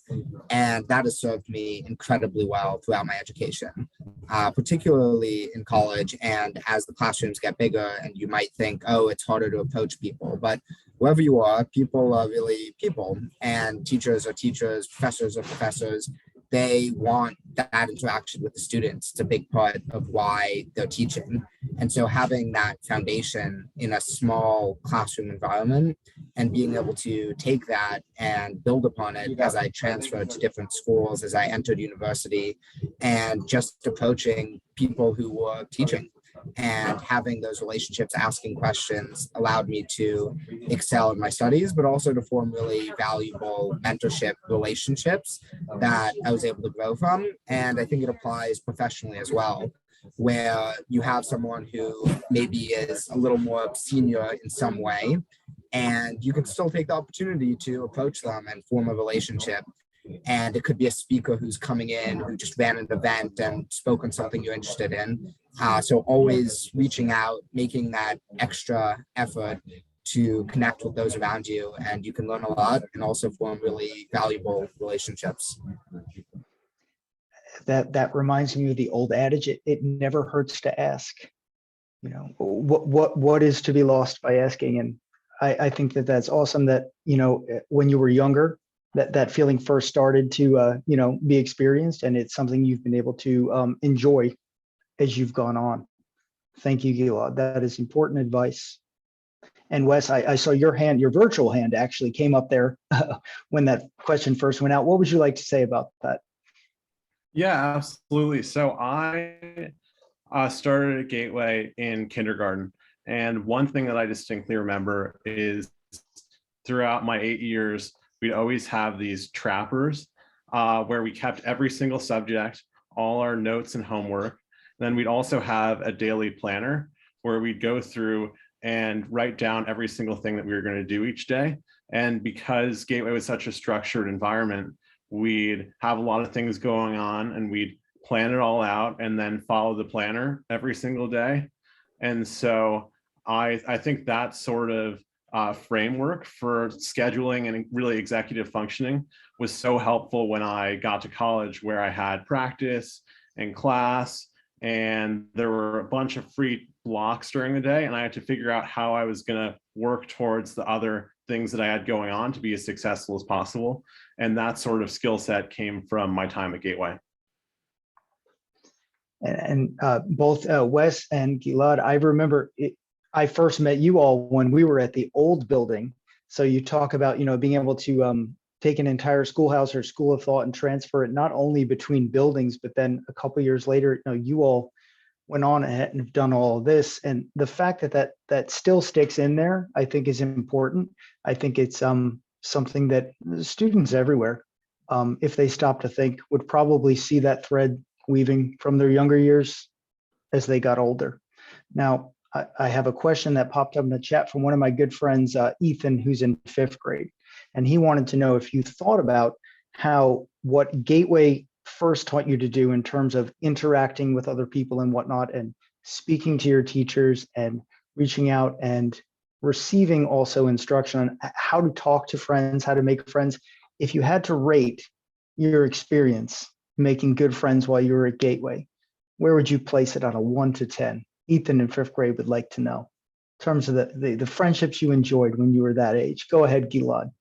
And that has served me incredibly well throughout my education, particularly in college. And as the classrooms get bigger and you might think, oh, it's harder to approach people, but wherever you are, people are really people, and teachers are teachers, professors are professors. They want that interaction with the students. It's a big part of why they're teaching. And so having that foundation in a small classroom environment and being able to take that and build upon it as I transferred to different schools, as I entered university, and just approaching people who were teaching and having those relationships, asking questions, allowed me to excel in my studies, but also to form really valuable mentorship relationships that I was able to grow from. And I think it applies professionally as well, where you have someone who maybe is a little more senior in some way, and you can still take the opportunity to approach them and form a relationship. And it could be a speaker who's coming in who just ran an event and spoke on something you're interested in. So always reaching out, making that extra effort to connect with those around you, and you can learn a lot and also form really valuable relationships. That reminds me of the old adage, it never hurts to ask. What is to be lost by asking? And I think that's awesome that, when you were younger, that feeling first started to, be experienced, and it's something you've been able to enjoy as you've gone on. Thank you, Gilad. That is important advice. And Wes, I saw your hand, your virtual hand actually came up there when that question first went out. What would you like to say about that? Yeah, absolutely. So I started at Gateway in kindergarten. And one thing that I distinctly remember is throughout my 8 years, we'd always have these trappers where we kept every single subject, all our notes and homework. Then we'd also have a daily planner where we'd go through and write down every single thing that we were going to do each day. And because Gateway was such a structured environment, we'd have a lot of things going on and we'd plan it all out and then follow the planner every single day. And so I think that sort of framework for scheduling and really executive functioning was so helpful when I got to college, where I had practice and class, and there were a bunch of free blocks during the day, and I had to figure out how I was going to work towards the other things that I had going on to be as successful as possible. And that sort of skill set came from my time at Gateway. And both Wes and Gilad, I remember I first met you all when we were at the old building. So you talk about, being able to take an entire schoolhouse or school of thought and transfer it not only between buildings, but then a couple of years later, you all went on ahead and have done all of this. And the fact that still sticks in there, I think is important. I think it's something that students everywhere, if they stop to think, would probably see that thread weaving from their younger years as they got older. Now, I have a question that popped up in the chat from one of my good friends, Ethan, who's in 5th grade. And he wanted to know if you thought about what Gateway first taught you to do in terms of interacting with other people and whatnot, and speaking to your teachers and reaching out and receiving also instruction on how to talk to friends, how to make friends. If you had to rate your experience making good friends while you were at Gateway, where would you place it on a 1 to 10? Ethan in 5th grade would like to know in terms of the friendships you enjoyed when you were that age. Go ahead, Gilad.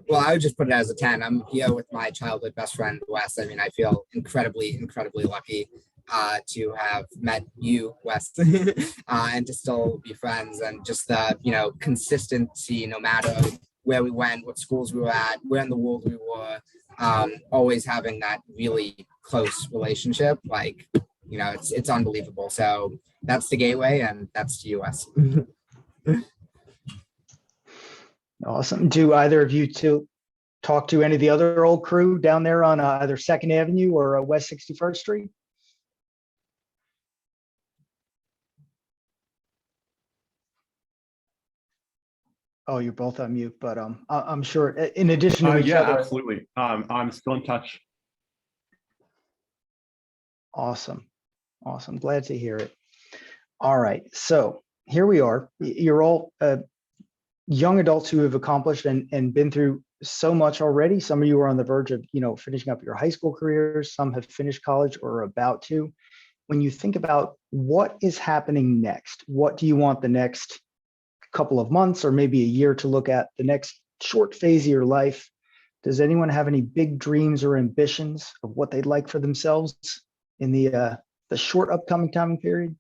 Well, I would just put it as a 10. I'm here with my childhood best friend, Wes. I mean, I feel incredibly, incredibly lucky to have met you, Wes, and to still be friends, and just the, consistency, no matter where we went, what schools we were at, where in the world we were, always having that really close relationship. Like, it's unbelievable. So that's the Gateway, and that's to US. Awesome. Do either of you two talk to any of the other old crew down there on either 2nd Avenue or West 61st Street? Oh, you're both on mute, but I'm sure in addition to each yeah, other. absolutely. I'm still in touch. Awesome. Awesome. Glad to hear it. All right. So here we are. You're all young adults who have accomplished and been through so much already. Some of you are on the verge of, finishing up your high school careers. Some have finished college or are about to. When you think about what is happening next, what do you want the next couple of months or maybe a year to look at, the next short phase of your life? Does anyone have any big dreams or ambitions of what they'd like for themselves in the short upcoming time period?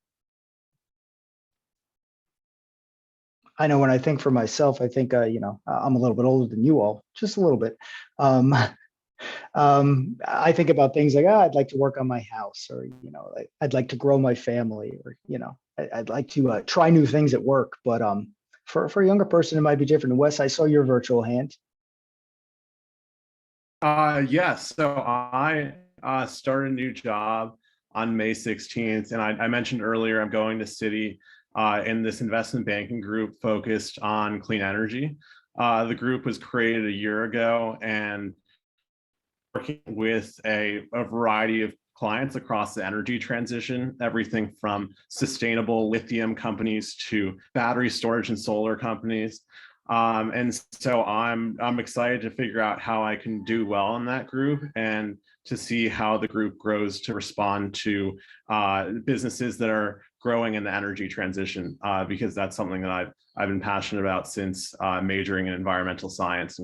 I know when I think for myself, I think, I'm a little bit older than you all, just a little bit. I think about things like, I'd like to work on my house, or, I'd like to grow my family, or, I'd like to try new things at work. But for a younger person, it might be different. Wes, I saw your virtual hand. Yes. So I started a new job on May 16th. And I mentioned earlier, I'm going to Citi in this investment banking group focused on clean energy. The group was created a year ago and working with a variety of clients across the energy transition, everything from sustainable lithium companies to battery storage and solar companies. And so I'm excited to figure out how I can do well in that group and to see how the group grows to respond to businesses that are growing in the energy transition, because that's something that I've been passionate about since majoring in environmental science.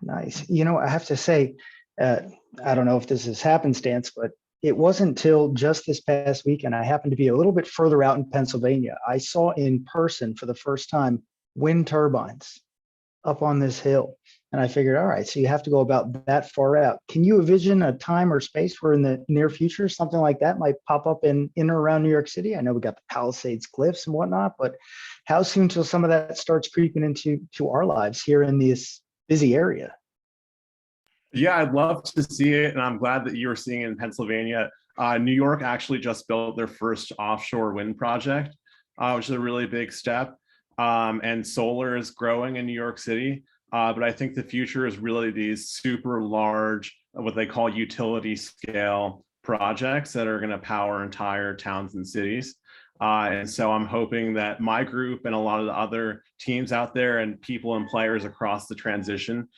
Nice. I have to say, I don't know if this is happenstance, but it wasn't until just this past weekend, I happened to be a little bit further out in Pennsylvania. I saw in person for the first time wind turbines up on this hill. And I figured, all right, so you have to go about that far out. Can you envision a time or space where in the near future, something like that might pop up in or around New York City? I know we got the Palisades cliffs and whatnot, but how soon till some of that starts creeping into our lives here in this busy area? Yeah, I'd love to see it. And I'm glad that you're seeing it in Pennsylvania. New York actually just built their first offshore wind project, which is a really big step. And solar is growing in New York City. But I think the future is really these super large, what they call utility scale projects that are going to power entire towns and cities. And so I'm hoping that my group and a lot of the other teams out there and people and players across the transition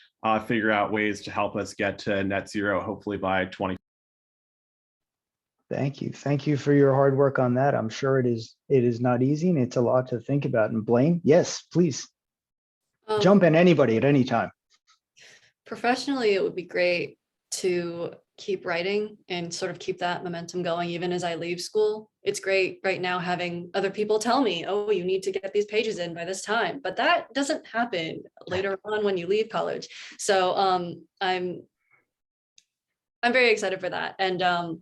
figure out ways to help us get to net zero, hopefully by 20. Thank you. Thank you for your hard work on that. I'm sure it is not easy, and it's a lot to think about. And Blaine, yes, please jump in, anybody at any time. Professionally, it would be great to keep writing and sort of keep that momentum going even as I leave school. It's great right now having other people tell me, oh, you need to get these pages in by this time, but that doesn't happen later on when you leave college. So I'm very excited for that. And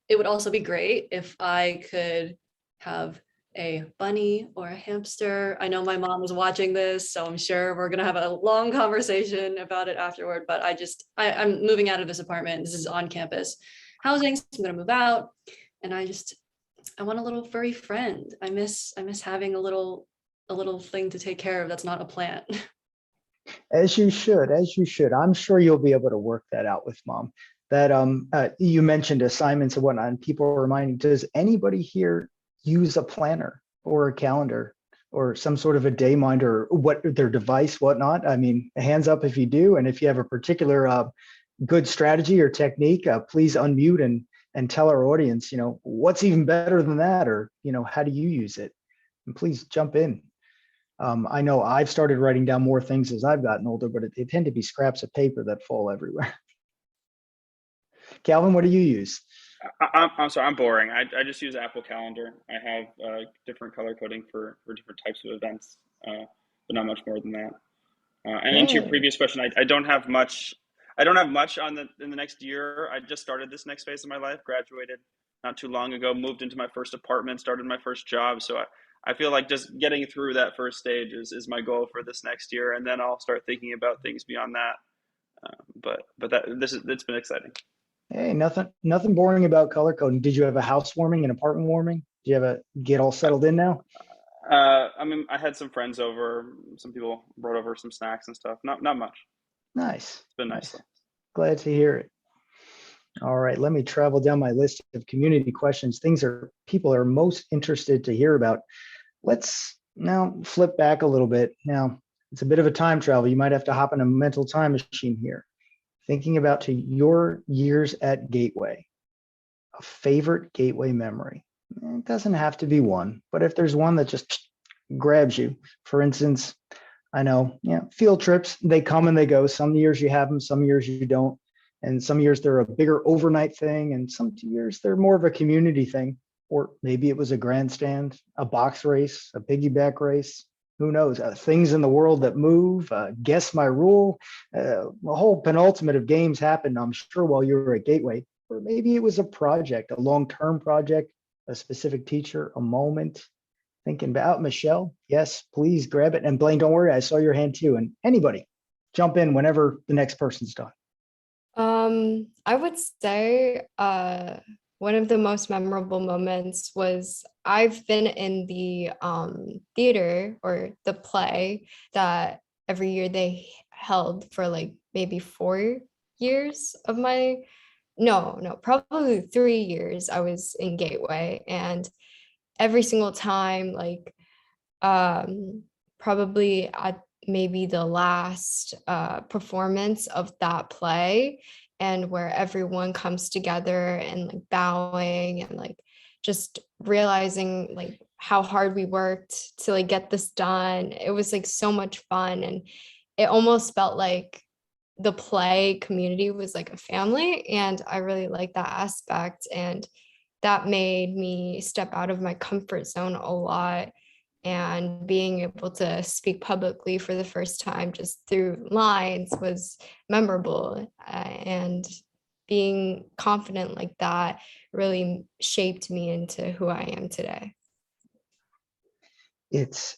it would also be great if I could have a bunny or a hamster. I know my mom is watching this, so I'm sure we're gonna have a long conversation about it afterward, but I'm moving out of this apartment. This is on campus housing, so I'm gonna move out, and I want a little furry friend. I miss having a little thing to take care of that's not a plant. As you should. I'm sure you'll be able to work that out with mom. That you mentioned assignments and whatnot, and people are reminding, does anybody here use a planner or a calendar or some sort of a day minder, what their device, whatnot? I mean, hands up if you do. And if you have a particular good strategy or technique, please unmute and tell our audience, what's even better than that, or, how do you use it? And please jump in. I know I've started writing down more things as I've gotten older, but they tend to be scraps of paper that fall everywhere. Calvin, what do you use? I'm sorry, I'm boring. I just use Apple Calendar. I have different color coding for different types of events, but not much more than that. And to your previous question, I don't have much. I don't have much in the next year. I just started this next phase of my life. Graduated not too long ago. Moved into my first apartment. Started my first job. So I feel like just getting through that first stage is my goal for this next year, and then I'll start thinking about things beyond that. But it's been exciting. Hey, nothing boring about color coding. Did you have a housewarming, an apartment warming? Do you have a get all settled in now? I mean, I had some friends over. Some people brought over some snacks and stuff. Not much. Nice. It's been nice. Glad to hear it. All right, let me travel down my list of community questions. People are most interested to hear about. Let's now flip back a little bit. Now, it's a bit of a time travel. You might have to hop in a mental time machine here. Thinking about to your years at Gateway, a favorite Gateway memory. It doesn't have to be one, but if there's one that just grabs you, for instance, I know, field trips, they come and they go. Some years you have them, some years you don't. And some years they're a bigger overnight thing, and some years they're more of a community thing. Or maybe it was a grandstand, a box race, a piggyback race. Who knows? Things in the world that move, guess my rule. A whole penultimate of games happened, I'm sure, while you were at Gateway. Or maybe it was a project, a long-term project, a specific teacher, a moment. Thinking about Michelle, yes, please grab it. And Blaine, don't worry, I saw your hand too. And anybody, jump in whenever the next person's done. I would say one of the most memorable moments was I've been in the theater or the play that every year they held for like maybe 4 years of probably 3 years I was in Gateway, and every single time, like probably at maybe the last performance of that play, and where everyone comes together and like bowing and like just realizing like how hard we worked to like get this done. It was like so much fun, and it almost felt like the play community was like a family, and I really like that aspect, and that made me step out of my comfort zone a lot. And being able to speak publicly for the first time just through lines was memorable. And being confident like that really shaped me into who I am today. It's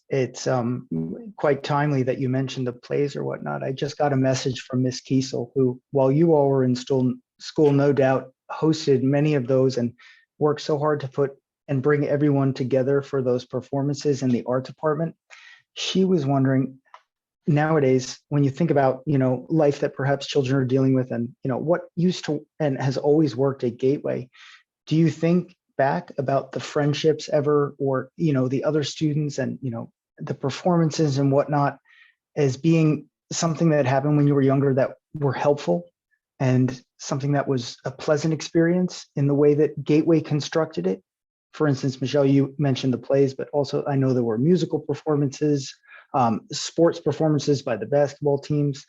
quite timely that you mentioned the plays or whatnot. I just got a message from Miss Kiesel, who, while you all were in school, no doubt hosted many of those and worked so hard to put and bring everyone together for those performances in the art department. She was wondering, nowadays, when you think about, life that perhaps children are dealing with, and, what used to and has always worked at Gateway, do you think back about the friendships ever, or, the other students and, the performances and whatnot as being something that happened when you were younger that were helpful and something that was a pleasant experience in the way that Gateway constructed it? For instance, Michelle, you mentioned the plays, but also I know there were musical performances, sports performances by the basketball teams.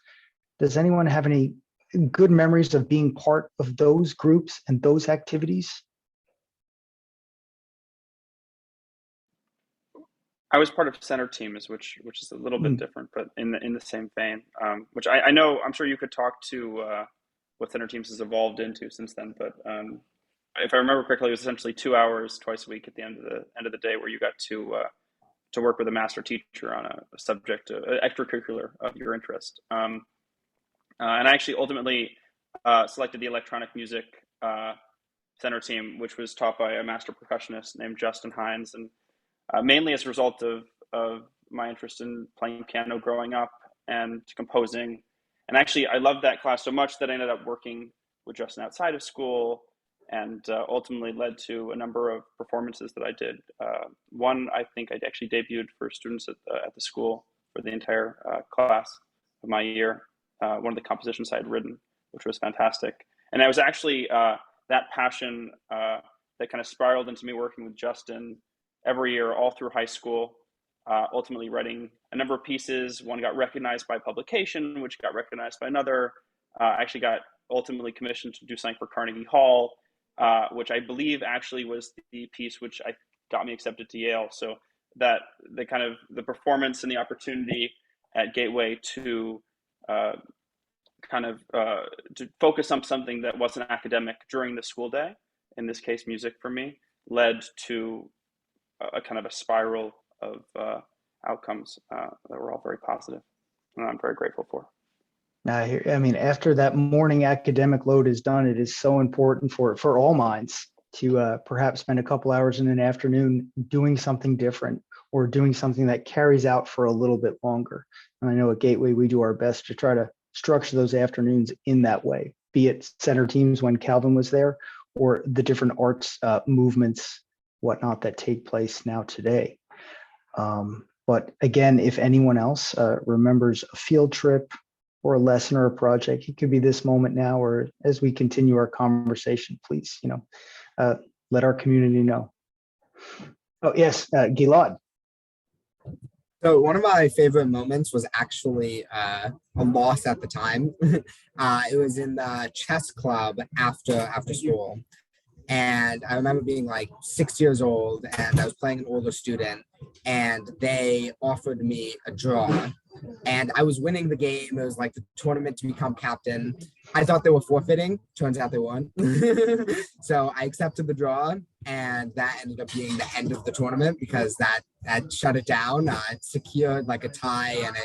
Does anyone have any good memories of being part of those groups and those activities? I was part of center teams, which is a little bit different, but in the same vein. Which I know, I'm sure you could talk to what center teams has evolved into since then. But if I remember correctly, it was essentially 2 hours twice a week at the end of the day, where you got to work with a master teacher on a subject, extracurricular of your interest. And I actually ultimately selected the electronic music center team, which was taught by a master percussionist named Justin Hines, and mainly as a result of my interest in playing piano growing up and composing. And actually, I loved that class so much that I ended up working with Justin outside of school, and ultimately led to a number of performances that I did. One, I think I actually debuted for students at the school for the entire class of my year. One of the compositions I had written, which was fantastic. And that was actually that passion that kind of spiraled into me working with Justin every year, all through high school, ultimately writing a number of pieces. One got recognized by publication, which got recognized by another. I actually got ultimately commissioned to do something for Carnegie Hall, which I believe actually was the piece which got me accepted to Yale. So that the kind of the performance and the opportunity at Gateway to to focus on something that wasn't academic during the school day, in this case music for me, led to a kind of a spiral of outcomes that were all very positive, and I'm very grateful for. I mean, after that morning academic load is done, it is so important for all minds to perhaps spend a couple hours in an afternoon doing something different or doing something that carries out for a little bit longer. And I know at Gateway, we do our best to try to structure those afternoons in that way, be it center teams when Calvin was there, or the different arts movements, whatnot, that take place now today. But again, if anyone else remembers a field trip or a lesson or a project, it could be this moment now, or as we continue our conversation, please, let our community know. Oh yes, Gilad. So one of my favorite moments was actually a loss at the time. It was in the chess club after school. And I remember being like 6 years old, and I was playing an older student, and they offered me a draw. And I was winning the game. It was like the tournament to become captain. I thought they were forfeiting. Turns out they won. So I accepted the draw, and that ended up being the end of the tournament because that shut it down. It secured like a tie, and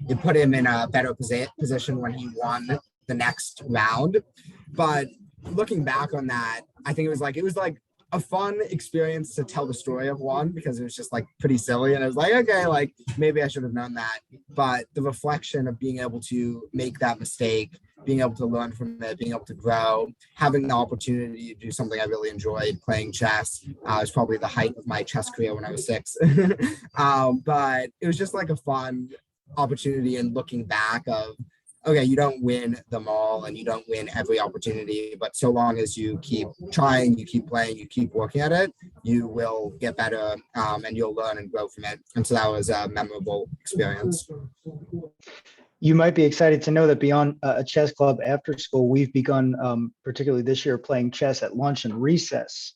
it put him in a better position when he won the next round. But looking back on that, I think it was like a fun experience to tell the story of one, because it was just like pretty silly, and I was like, okay, like maybe I should have known that. But the reflection of being able to make that mistake, being able to learn from it, being able to grow, having the opportunity to do something I really enjoyed, playing chess, was probably the height of my chess career when I was 6. But it was just like a fun opportunity, and looking back of, okay, you don't win them all and you don't win every opportunity, but so long as you keep trying, you keep playing, you keep working at it, you will get better, and you'll learn and grow from it. And so that was a memorable experience. You might be excited to know that beyond a chess club after school, we've begun, particularly this year, playing chess at lunch and recess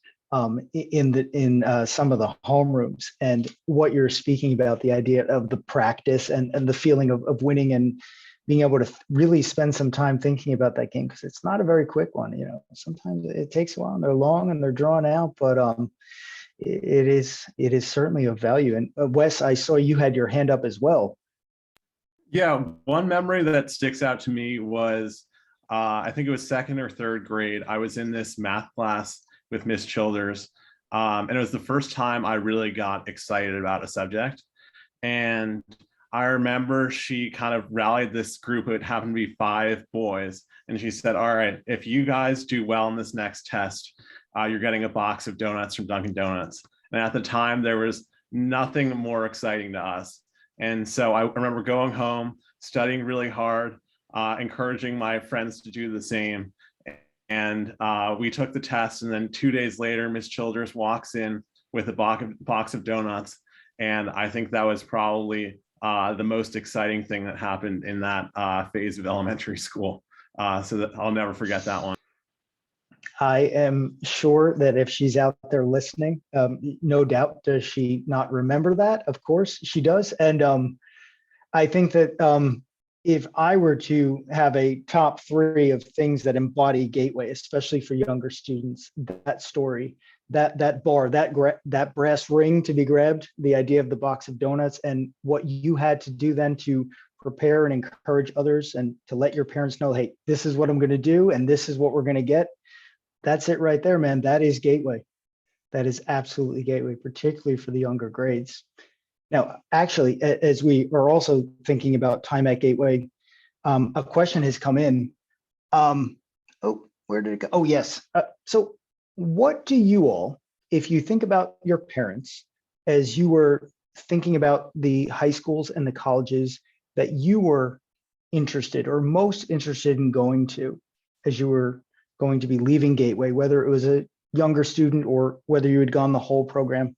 in some of the homerooms. And what you're speaking about, the idea of the practice and the feeling of winning and being able to really spend some time thinking about that game, because it's not a very quick one. Sometimes it takes a while, and they're long and they're drawn out, but it is certainly of value. And Wes, I saw you had your hand up as well. Yeah, one memory that sticks out to me was, I think it was 2nd or 3rd grade. I was in this math class with Miss Childers, and it was the first time I really got excited about a subject. And I remember she kind of rallied this group. It happened to be 5 boys. And she said, all right, if you guys do well in this next test, you're getting a box of donuts from Dunkin' Donuts. And at the time, there was nothing more exciting to us. And so I remember going home, studying really hard, encouraging my friends to do the same. And we took the test. And then 2 days later, Miss Childers walks in with a box of donuts. And I think that was probably the most exciting thing that happened in that phase of elementary school. So that I'll never forget that one. I am sure that if she's out there listening, no doubt does she not remember that. Of course she does. And I think that if I were to have a top 3 of things that embody Gateway, especially for younger students, that story, that bar, that brass ring to be grabbed, the idea of the box of donuts, and what you had to do then to prepare and encourage others and to let your parents know, hey, this is what I'm going to do and this is what we're going to get. That's it right there, man. That is Gateway. That is absolutely Gateway, particularly for the younger grades. Now, actually, as we are also thinking about time at Gateway, a question has come in. Oh, where did it go? Oh, yes. So what do you all, if you think about your parents as you were thinking about the high schools and the colleges that you were interested or most interested in going to as you were going to be leaving Gateway, whether it was a younger student or whether you had gone the whole program,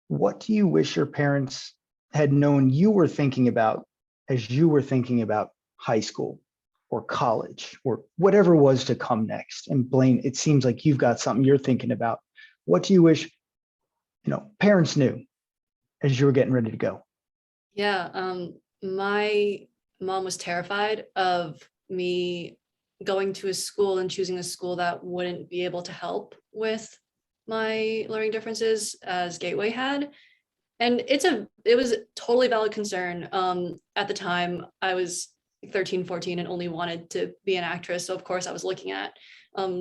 what do you wish your parents had known you were thinking about as you were thinking about high school or college or whatever was to come next? And Blaine, it seems like you've got something you're thinking about. What do you wish, parents knew as you were getting ready to go? Yeah, my mom was terrified of me going to a school and choosing a school that wouldn't be able to help with my learning differences as Gateway had. And it was a totally valid concern. At the time I was 13, 14 and only wanted to be an actress. So of course I was looking at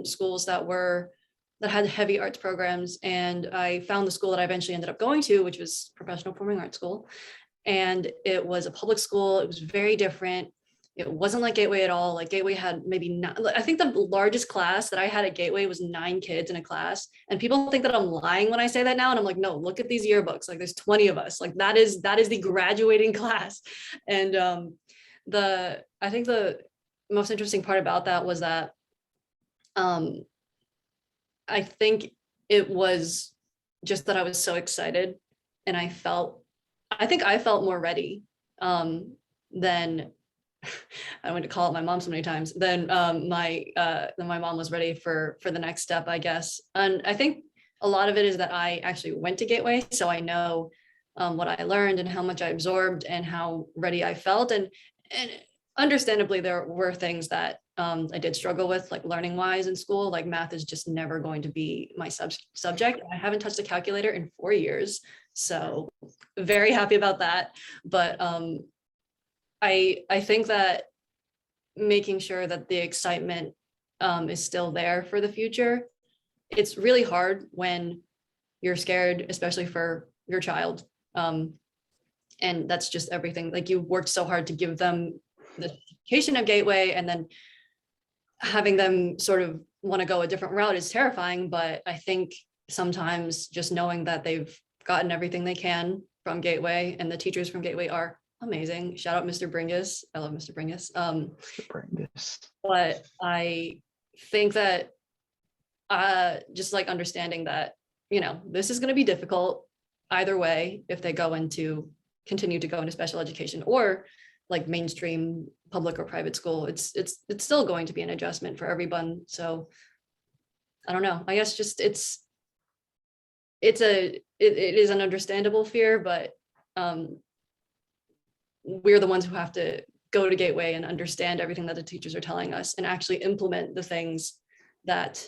schools that had heavy arts programs. And I found the school that I eventually ended up going to, which was Professional Performing Arts School. And it was a public school. It was very different. It wasn't like Gateway at all. Like Gateway had maybe I think the largest class that I had at Gateway was 9 kids in a class. And people think that I'm lying when I say that now. And I'm like, no, look at these yearbooks. Like there's 20 of us. Like that is the graduating class. And I think the most interesting part about that was that I think it was just that I was so excited, and I think I felt more ready than I went to call it my mom so many times, than my mom was ready for the next step, I guess. And I think a lot of it is that I actually went to Gateway, so I know what I learned and how much I absorbed and how ready I felt. And understandably, there were things that I did struggle with, like learning wise in school. Like math is just never going to be my subject. I haven't touched a calculator in 4 years, so very happy about that. But I think that making sure that the excitement is still there for the future. It's really hard when you're scared, especially for your child. And that's just everything. Like you worked so hard to give them the education of Gateway, and then having them sort of want to go a different route is terrifying. But I think sometimes just knowing that they've gotten everything they can from Gateway, and the teachers from Gateway are amazing. Shout out Mr. Bringus. I love Mr. Bringus. But I think that just like understanding that, this is going to be difficult either way if they continue to go into special education or like mainstream public or private school. It's still going to be an adjustment for everyone. So I don't know. I guess just it is an understandable fear, but we're the ones who have to go to Gateway and understand everything that the teachers are telling us and actually implement the things that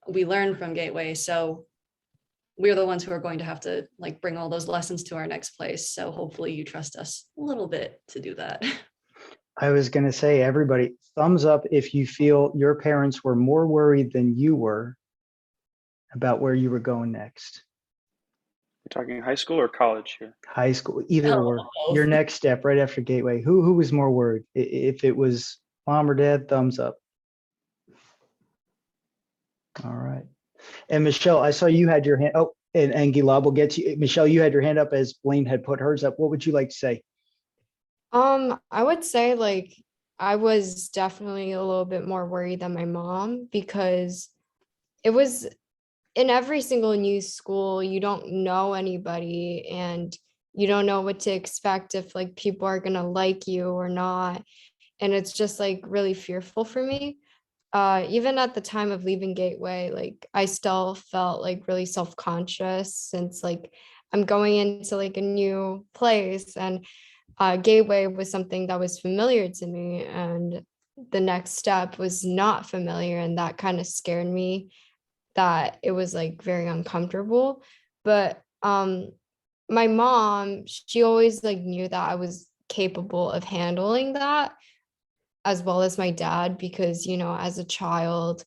we learn from Gateway. So we're the ones who are going to have to like bring all those lessons to our next place. So hopefully you trust us a little bit to do that. I was going to say, everybody, thumbs up if you feel your parents were more worried than you were about where you were going next. You're talking high school or college here? High school, either or. Your next step right after Gateway. Who was more worried? If it was mom or dad, thumbs up. All right. And Michelle, I saw you had your hand. Oh, and Gilad will get to you. Michelle, you had your hand up as Blaine had put hers up. What would you like to say? I would say like I was definitely a little bit more worried than my mom, because it was in every single new school, you don't know anybody and you don't know what to expect, if like people are gonna like you or not. And it's just like really fearful for me. Even at the time of leaving Gateway, like I still felt like really self-conscious, since like I'm going into like a new place, and Gateway was something that was familiar to me, and the next step was not familiar, and that kind of scared me, that it was like very uncomfortable. But my mom, she always like knew that I was capable of handling that, as well as my dad, because as a child,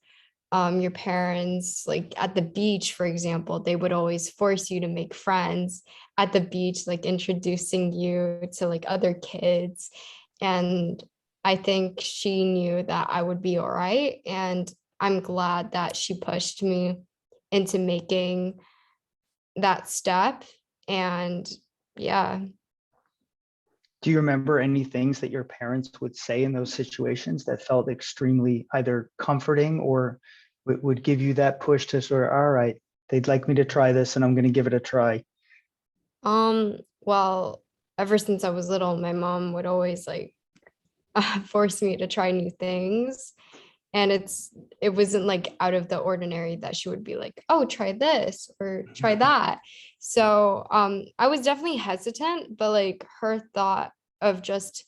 your parents, like at the beach, for example, they would always force you to make friends at the beach, like introducing you to like other kids. And I think she knew that I would be all right. And I'm glad that she pushed me into making that step. And yeah. Do you remember any things that your parents would say in those situations that felt extremely either comforting or would give you that push to sort of, all right, they'd like me to try this and I'm going to give it a try? Well, ever since I was little, my mom would always like force me to try new things. And it wasn't like out of the ordinary that she would be like, oh, try this or try that. So I was definitely hesitant, but like her thought of just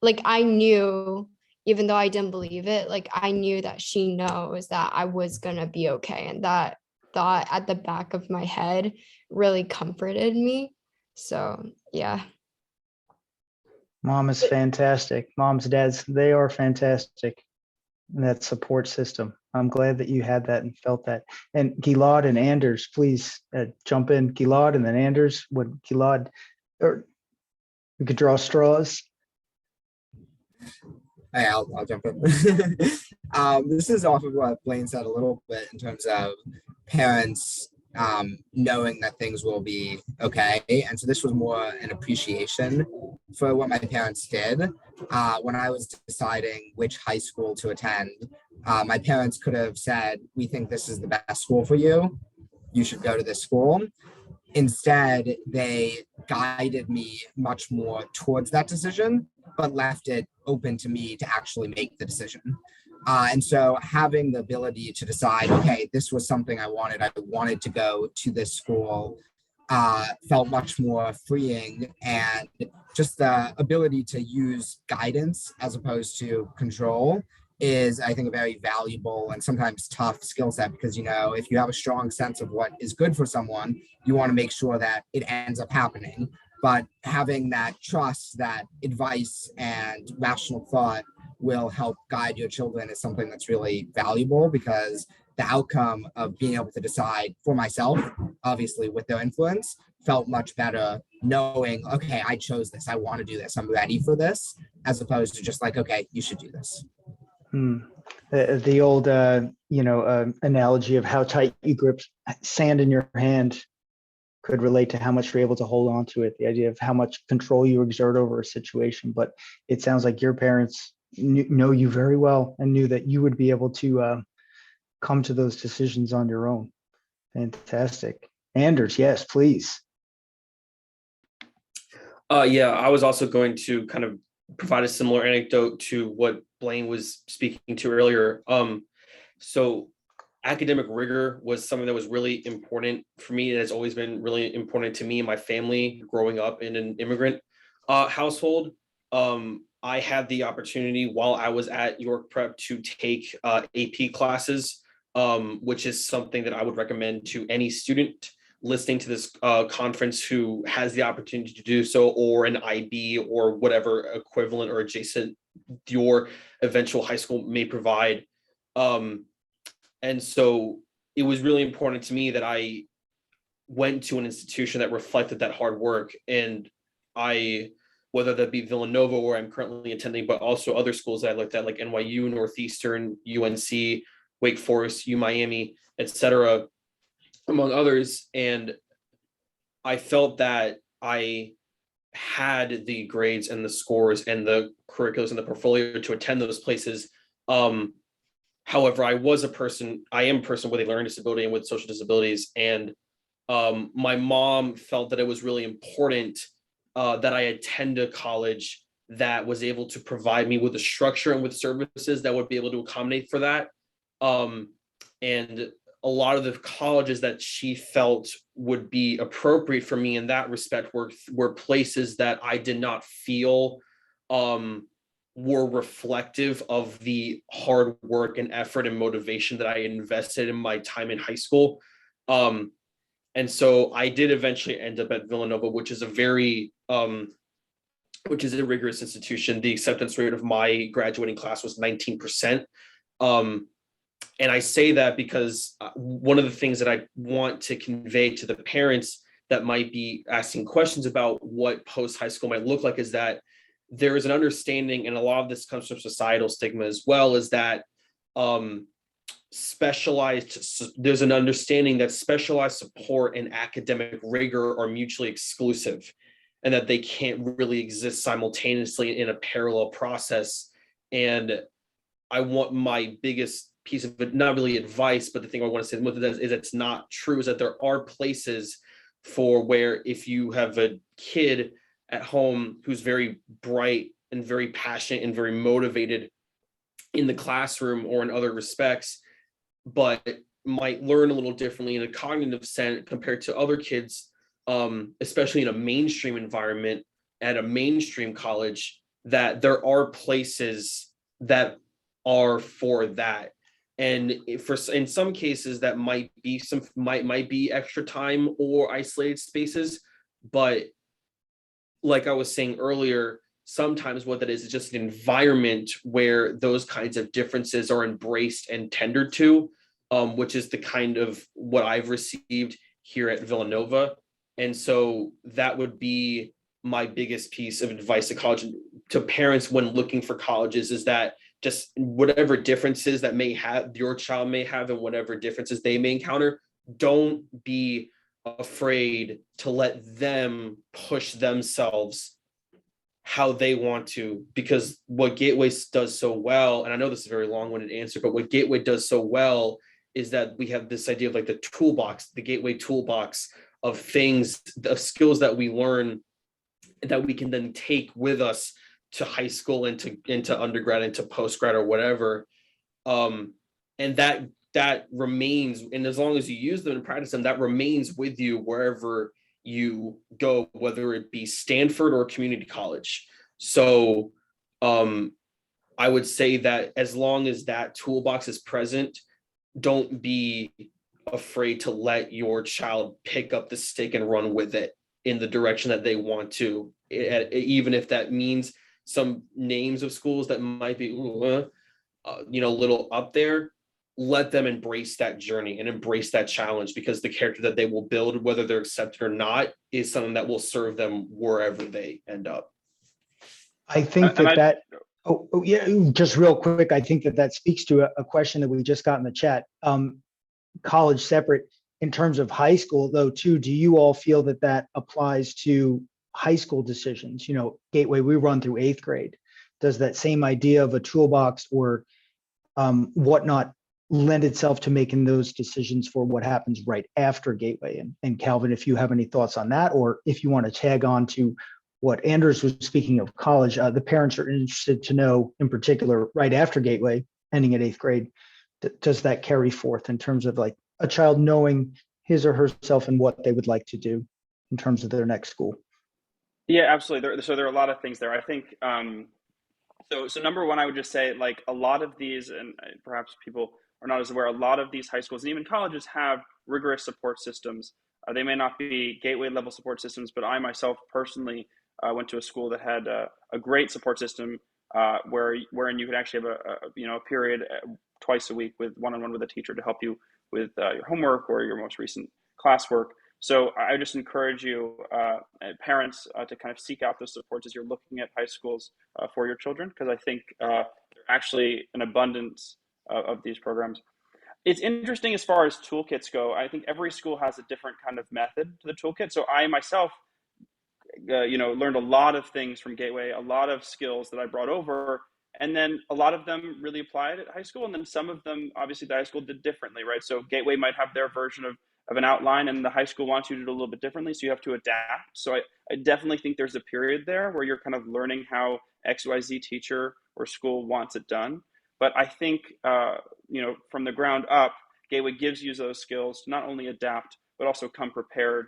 like, I knew, even though I didn't believe it, like I knew that she knows that I was gonna be okay. And that thought at the back of my head really comforted me. So yeah. Mom is fantastic. Moms, dads, they are fantastic. And that support system. I'm glad that you had that and felt that. And Gilad and Anders, please jump in. Gilad and then Anders. Would Gilad, or we could draw straws. Hey, I'll jump in. This is off of what Blaine said a little bit in terms of parents knowing that things will be okay. And so this was more an appreciation for what my parents did. When I was deciding which high school to attend, my parents could have said, we think this is the best school for you. You should go to this school. Instead, they guided me much more towards that decision, but left it open to me to actually make the decision. And so having the ability to decide, okay, this was something I wanted to go to this school, felt much more freeing, and just the ability to use guidance as opposed to control is, I think, a very valuable and sometimes tough skill set, because, you know, if you have a strong sense of what is good for someone, you want to make sure that it ends up happening. But having that trust that advice and rational thought will help guide your children is something that's really valuable, because the outcome of being able to decide for myself, obviously with their influence, felt much better knowing, okay, I chose this, I want to do this, I'm ready for this, as opposed to just like, okay, you should do this. The old, analogy of how tight you grip sand in your hand could relate to how much you're able to hold on to it. The idea of how much control you exert over a situation. But it sounds like your parents know you very well and knew that you would be able to come to those decisions on your own. Fantastic. Anders, yes, please. Yeah, I was also going to kind of provide a similar anecdote to what Blaine was speaking to earlier. So academic rigor was something that was really important for me. It has always been really important to me and my family growing up in an immigrant household. I had the opportunity while I was at York Prep to take AP classes, which is something that I would recommend to any student listening to this conference who has the opportunity to do so, or an IB or whatever equivalent or adjacent your eventual high school may provide. And so it was really important to me that I went to an institution that reflected that hard work. And whether that be Villanova, where I'm currently attending, but also other schools that I looked at, like NYU, Northeastern, UNC, Wake Forest, UMiami, etc., among others. And I felt that I had the grades and the scores and the curriculums and the portfolio to attend those places. However, I am a person with a learning disability and with social disabilities. And my mom felt that it was really important that I attend a college that was able to provide me with a structure and with services that would be able to accommodate for that. And a lot of the colleges that she felt would be appropriate for me in that respect were places that I did not feel were reflective of the hard work and effort and motivation that I invested in my time in high school. And so I did eventually end up at Villanova, which is a rigorous institution. The acceptance rate of my graduating class was 19%. And I say that because one of the things that I want to convey to the parents that might be asking questions about what post-high school might look like is that there is an understanding, and a lot of this comes from societal stigma as well, is that there's an understanding that specialized support and academic rigor are mutually exclusive, and that they can't really exist simultaneously in a parallel process. And I want my biggest piece of it, not really advice, but the thing I want to say with it is it's not true, is that there are places for where if you have a kid at home who's very bright and very passionate and very motivated in the classroom or in other respects, but might learn a little differently in a cognitive sense compared to other kids, especially in a mainstream environment at a mainstream college, that there are places that are for that. And in some cases that might be extra time or isolated spaces, but like I was saying earlier, sometimes what that is just an environment where those kinds of differences are embraced and tendered to, which is the kind of what I've received here at Villanova. And so that would be my biggest piece of advice to parents when looking for colleges, is that just whatever differences that your child may have and whatever differences they may encounter, don't be afraid to let them push themselves how they want to, because what Gateway does so well, and I know this is a very long-winded answer, but what Gateway does so well is that we have this idea of like the toolbox, the Gateway toolbox of things, of skills that we learn that we can then take with us to high school, into undergrad, into postgrad or whatever. And that remains, and as long as you use them and practice them, that remains with you wherever you go, whether it be Stanford or community college. So I would say that as long as that toolbox is present, don't be afraid to let your child pick up the stick and run with it in the direction that they want to, even if that means some names of schools that might be a little up there. Let them embrace that journey and embrace that challenge, because the character that they will build, whether they're accepted or not, is something that will serve them wherever they end up. I think yeah, just real quick, I think that speaks to a question that we just got in the chat. College separate in terms of high school though too, do you all feel that applies to high school decisions? Gateway, we run through 8th grade. Does that same idea of a toolbox or whatnot lend itself to making those decisions for what happens right after Gateway? And Calvin, if you have any thoughts on that, or if you want to tag on to what Anders was speaking of college, the parents are interested to know in particular right after Gateway, ending at 8th grade, does that carry forth in terms of like a child knowing his or herself and what they would like to do in terms of their next school? Yeah, absolutely. So there are a lot of things there. I think, so number one, I would just say, like, a lot of these, and perhaps people are not as aware, a lot of these high schools and even colleges have rigorous support systems. They may not be Gateway level support systems, but I myself personally went to a school that had a great support system wherein you could actually have a period twice a week with one-on-one with a teacher to help you with your homework or your most recent classwork. So I just encourage you, parents, to kind of seek out those supports as you're looking at high schools for your children, because I think there are actually an abundance of these programs. It's interesting as far as toolkits go. I think every school has a different kind of method to the toolkit. So I myself, learned a lot of things from Gateway, a lot of skills that I brought over, and then a lot of them really applied at high school, and then some of them, obviously, the high school did differently, right? So Gateway might have their version of an outline, and the high school wants you to do it a little bit differently, so you have to adapt. So I definitely think there's a period there where you're kind of learning how XYZ teacher or school wants it done. But I think, from the ground up, Gateway gives you those skills to not only adapt, but also come prepared,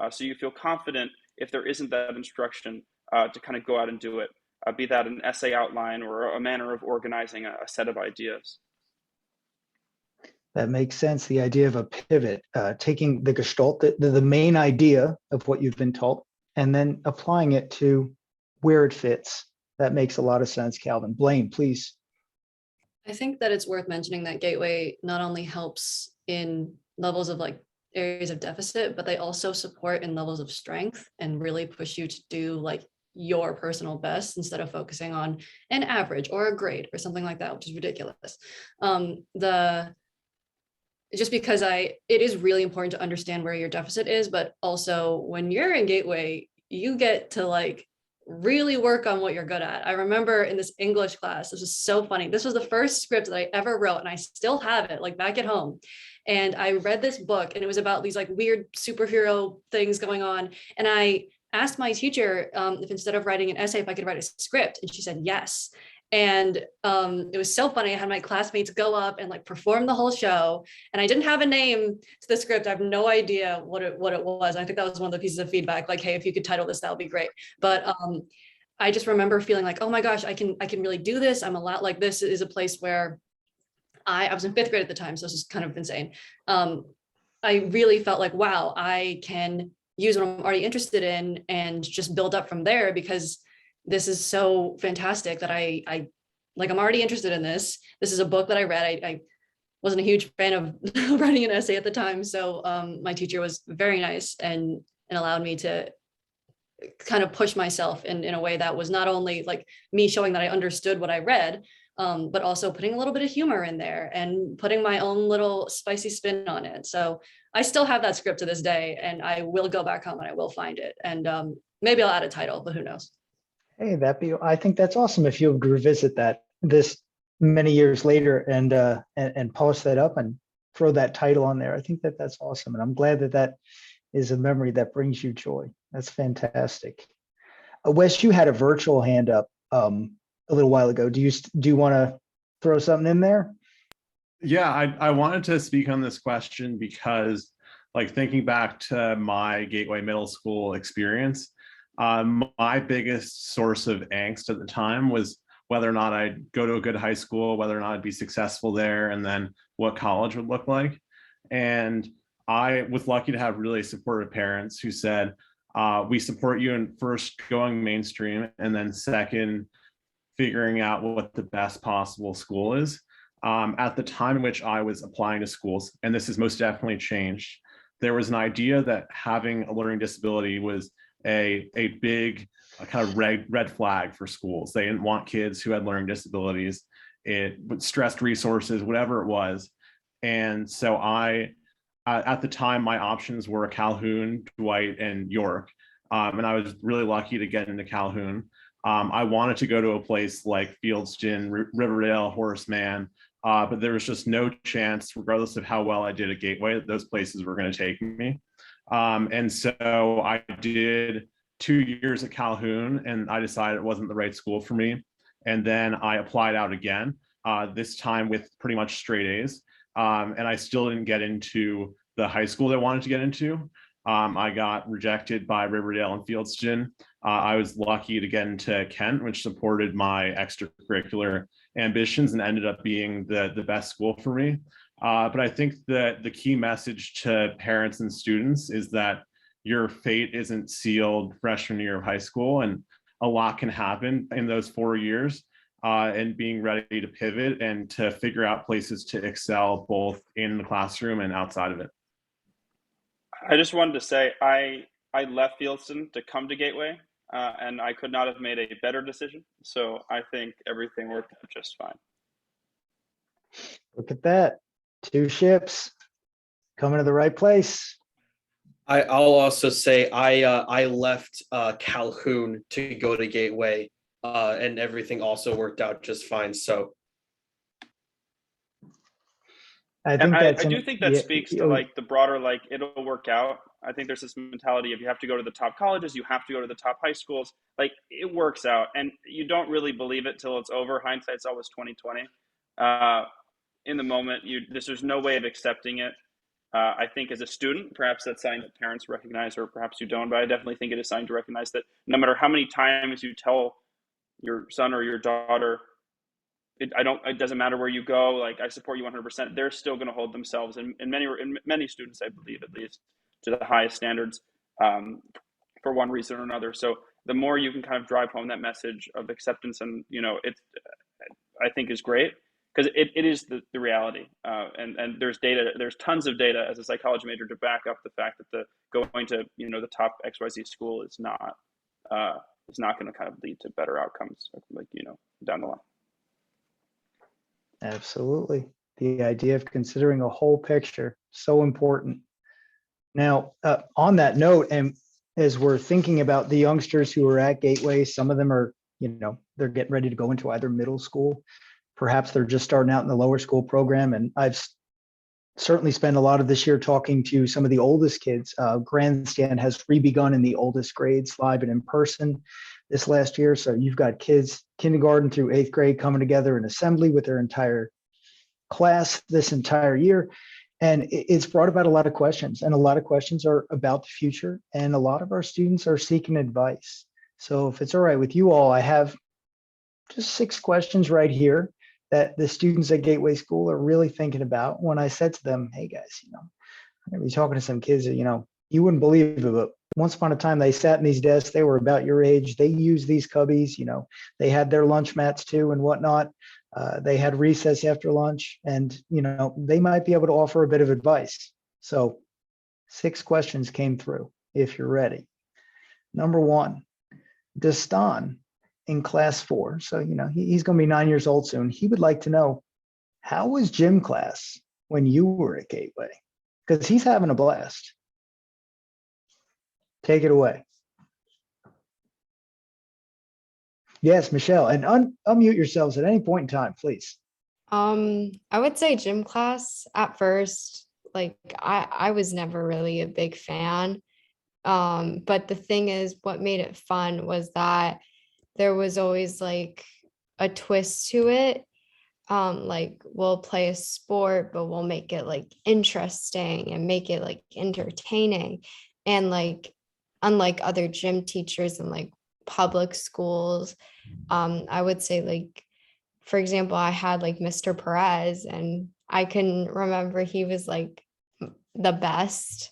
so you feel confident if there isn't that instruction to kind of go out and do it, be that an essay outline or a manner of organizing a set of ideas. That makes sense. The idea of a pivot, taking the gestalt, the main idea of what you've been taught, and then applying it to where it fits. That makes a lot of sense, Calvin. Blaine, please. I think that it's worth mentioning that Gateway not only helps in levels of like areas of deficit, but they also support in levels of strength and really push you to do like your personal best instead of focusing on an average or a grade or something like that, which is ridiculous. just because it is really important to understand where your deficit is, but also when you're in Gateway, you get to like really work on what you're good at. I remember in this English class, this was so funny. This was the first script that I ever wrote, and I still have it like back at home. And I read this book, and it was about these like weird superhero things going on. And I asked my teacher if instead of writing an essay, if I could write a script, and she said yes. And it was so funny. I had my classmates go up and like perform the whole show, and I didn't have a name to the script. I have no idea what it was. I think that was one of the pieces of feedback, like, hey, if you could title this, that would be great. But I just remember feeling like, oh my gosh, I can really do this. I'm a lot like, this is a place where I was in 5th grade at the time, so this is kind of insane. I really felt like, wow, I can use what I'm already interested in and just build up from there, because this is so fantastic that I'm already interested in this. This is a book that I read. I wasn't a huge fan of writing an essay at the time. So my teacher was very nice and allowed me to kind of push myself in a way that was not only like me showing that I understood what I read, but also putting a little bit of humor in there and putting my own little spicy spin on it. So I still have that script to this day, and I will go back home and I will find it. And maybe I'll add a title, but who knows? Hey, I think that's awesome if you would revisit this many years later and polish that up and throw that title on there. I think that's awesome. And I'm glad that is a memory that brings you joy. That's fantastic. Wes, you had a virtual hand up a little while ago. Do you want to throw something in there? Yeah, I wanted to speak on this question because, like, thinking back to my Gateway Middle School experience, my biggest source of angst at the time was whether or not I'd go to a good high school, whether or not I'd be successful there, and then what college would look like. And I was lucky to have really supportive parents who said, we support you in first going mainstream, and then second, figuring out what the best possible school is. At the time in which I was applying to schools, and this has most definitely changed, there was an idea that having a learning disability was a big kind of red flag for schools. They didn't want kids who had learning disabilities. It stressed resources, whatever it was. And so at the time, my options were Calhoun, Dwight, and York. And I was really lucky to get into Calhoun. I wanted to go to a place like Fieldston, Riverdale, Horace Mann, but there was just no chance, regardless of how well I did at Gateway, that those places were going to take me. And so I did 2 years at Calhoun, and I decided it wasn't the right school for me. And then I applied out again, this time with pretty much straight A's. And I still didn't get into the high school that I wanted to get into. I got rejected by Riverdale and Fieldston. I was lucky to get into Kent, which supported my extracurricular ambitions and ended up being the best school for me. But I think that the key message to parents and students is that your fate isn't sealed freshman year of high school, and a lot can happen in those 4 years, and being ready to pivot and to figure out places to excel both in the classroom and outside of it. I just wanted to say I left Fieldston to come to Gateway, and I could not have made a better decision. So I think everything worked out just fine. Look at that. 2 ships coming to the right place. I'll also say I left Calhoun to go to Gateway, and everything also worked out just fine. So I do think that speaks to like the broader, like, it'll work out. I think there's this mentality of you have to go to the top colleges, you have to go to the top high schools. Like, it works out, and you don't really believe it till it's over. Hindsight's always 2020. In the moment, there's no way of accepting it. I think as a student, perhaps that's something that parents recognize, or perhaps you don't, but I definitely think it is something to recognize that no matter how many times you tell your son or your daughter, it doesn't matter where you go, like, I support you 100%, they're still going to hold themselves, and many students, I believe, at least, to the highest standards, for one reason or another. So the more you can kind of drive home that message of acceptance, and, I think is great, because it is the reality, and there's data, there's tons of data as a psychology major to back up the fact that going to the top XYZ school is not going to kind of lead to better outcomes, like, down the line. Absolutely. The idea of considering a whole picture, so important. Now, on that note, and as we're thinking about the youngsters who are at Gateway, some of them are, they're getting ready to go into either middle school. Perhaps they're just starting out in the lower school program. And I've certainly spent a lot of this year talking to some of the oldest kids. Grandstand has re-begun in the oldest grades, live and in person this last year. So you've got kids kindergarten through 8th grade coming together in assembly with their entire class this entire year. And it's brought about a lot of questions, and a lot of questions are about the future. And a lot of our students are seeking advice. So if it's all right with you all, I have just 6 questions right here that the students at Gateway School are really thinking about. When I said to them, hey guys, I'm gonna be talking to some kids that, you wouldn't believe it, but once upon a time they sat in these desks, they were about your age. They used these cubbies, they had their lunch mats too and whatnot. They had recess after lunch, and, they might be able to offer a bit of advice. So 6 questions came through, if you're ready. Number 1, Destan in class 4. So, he's going to be 9 years old soon. He would like to know, how was gym class when you were at Gateway? Because he's having a blast. Take it away. Yes, Michelle, and unmute yourselves at any point in time, please. I would say gym class at first, like I was never really a big fan. But the thing is, what made it fun was that there was always like a twist to it. Like we'll play a sport, but we'll make it like interesting and make it like entertaining. And like, unlike other gym teachers and like public schools, I would say, like, for example, I had like Mr. Perez, and I can remember he was like the best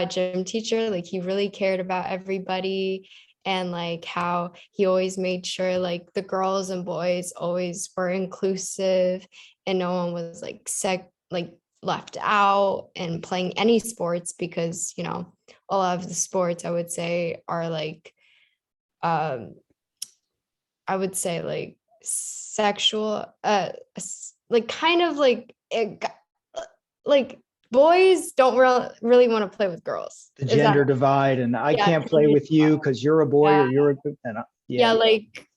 gym teacher. Like he really cared about everybody, and like how he always made sure like the girls and boys always were inclusive and no one was like left out and playing any sports, because a lot of the sports I would say are like I would say like sexual, like kind of like like boys don't really want to play with girls. The gender divide, and I can't play with you because you're a boy or you're a, and like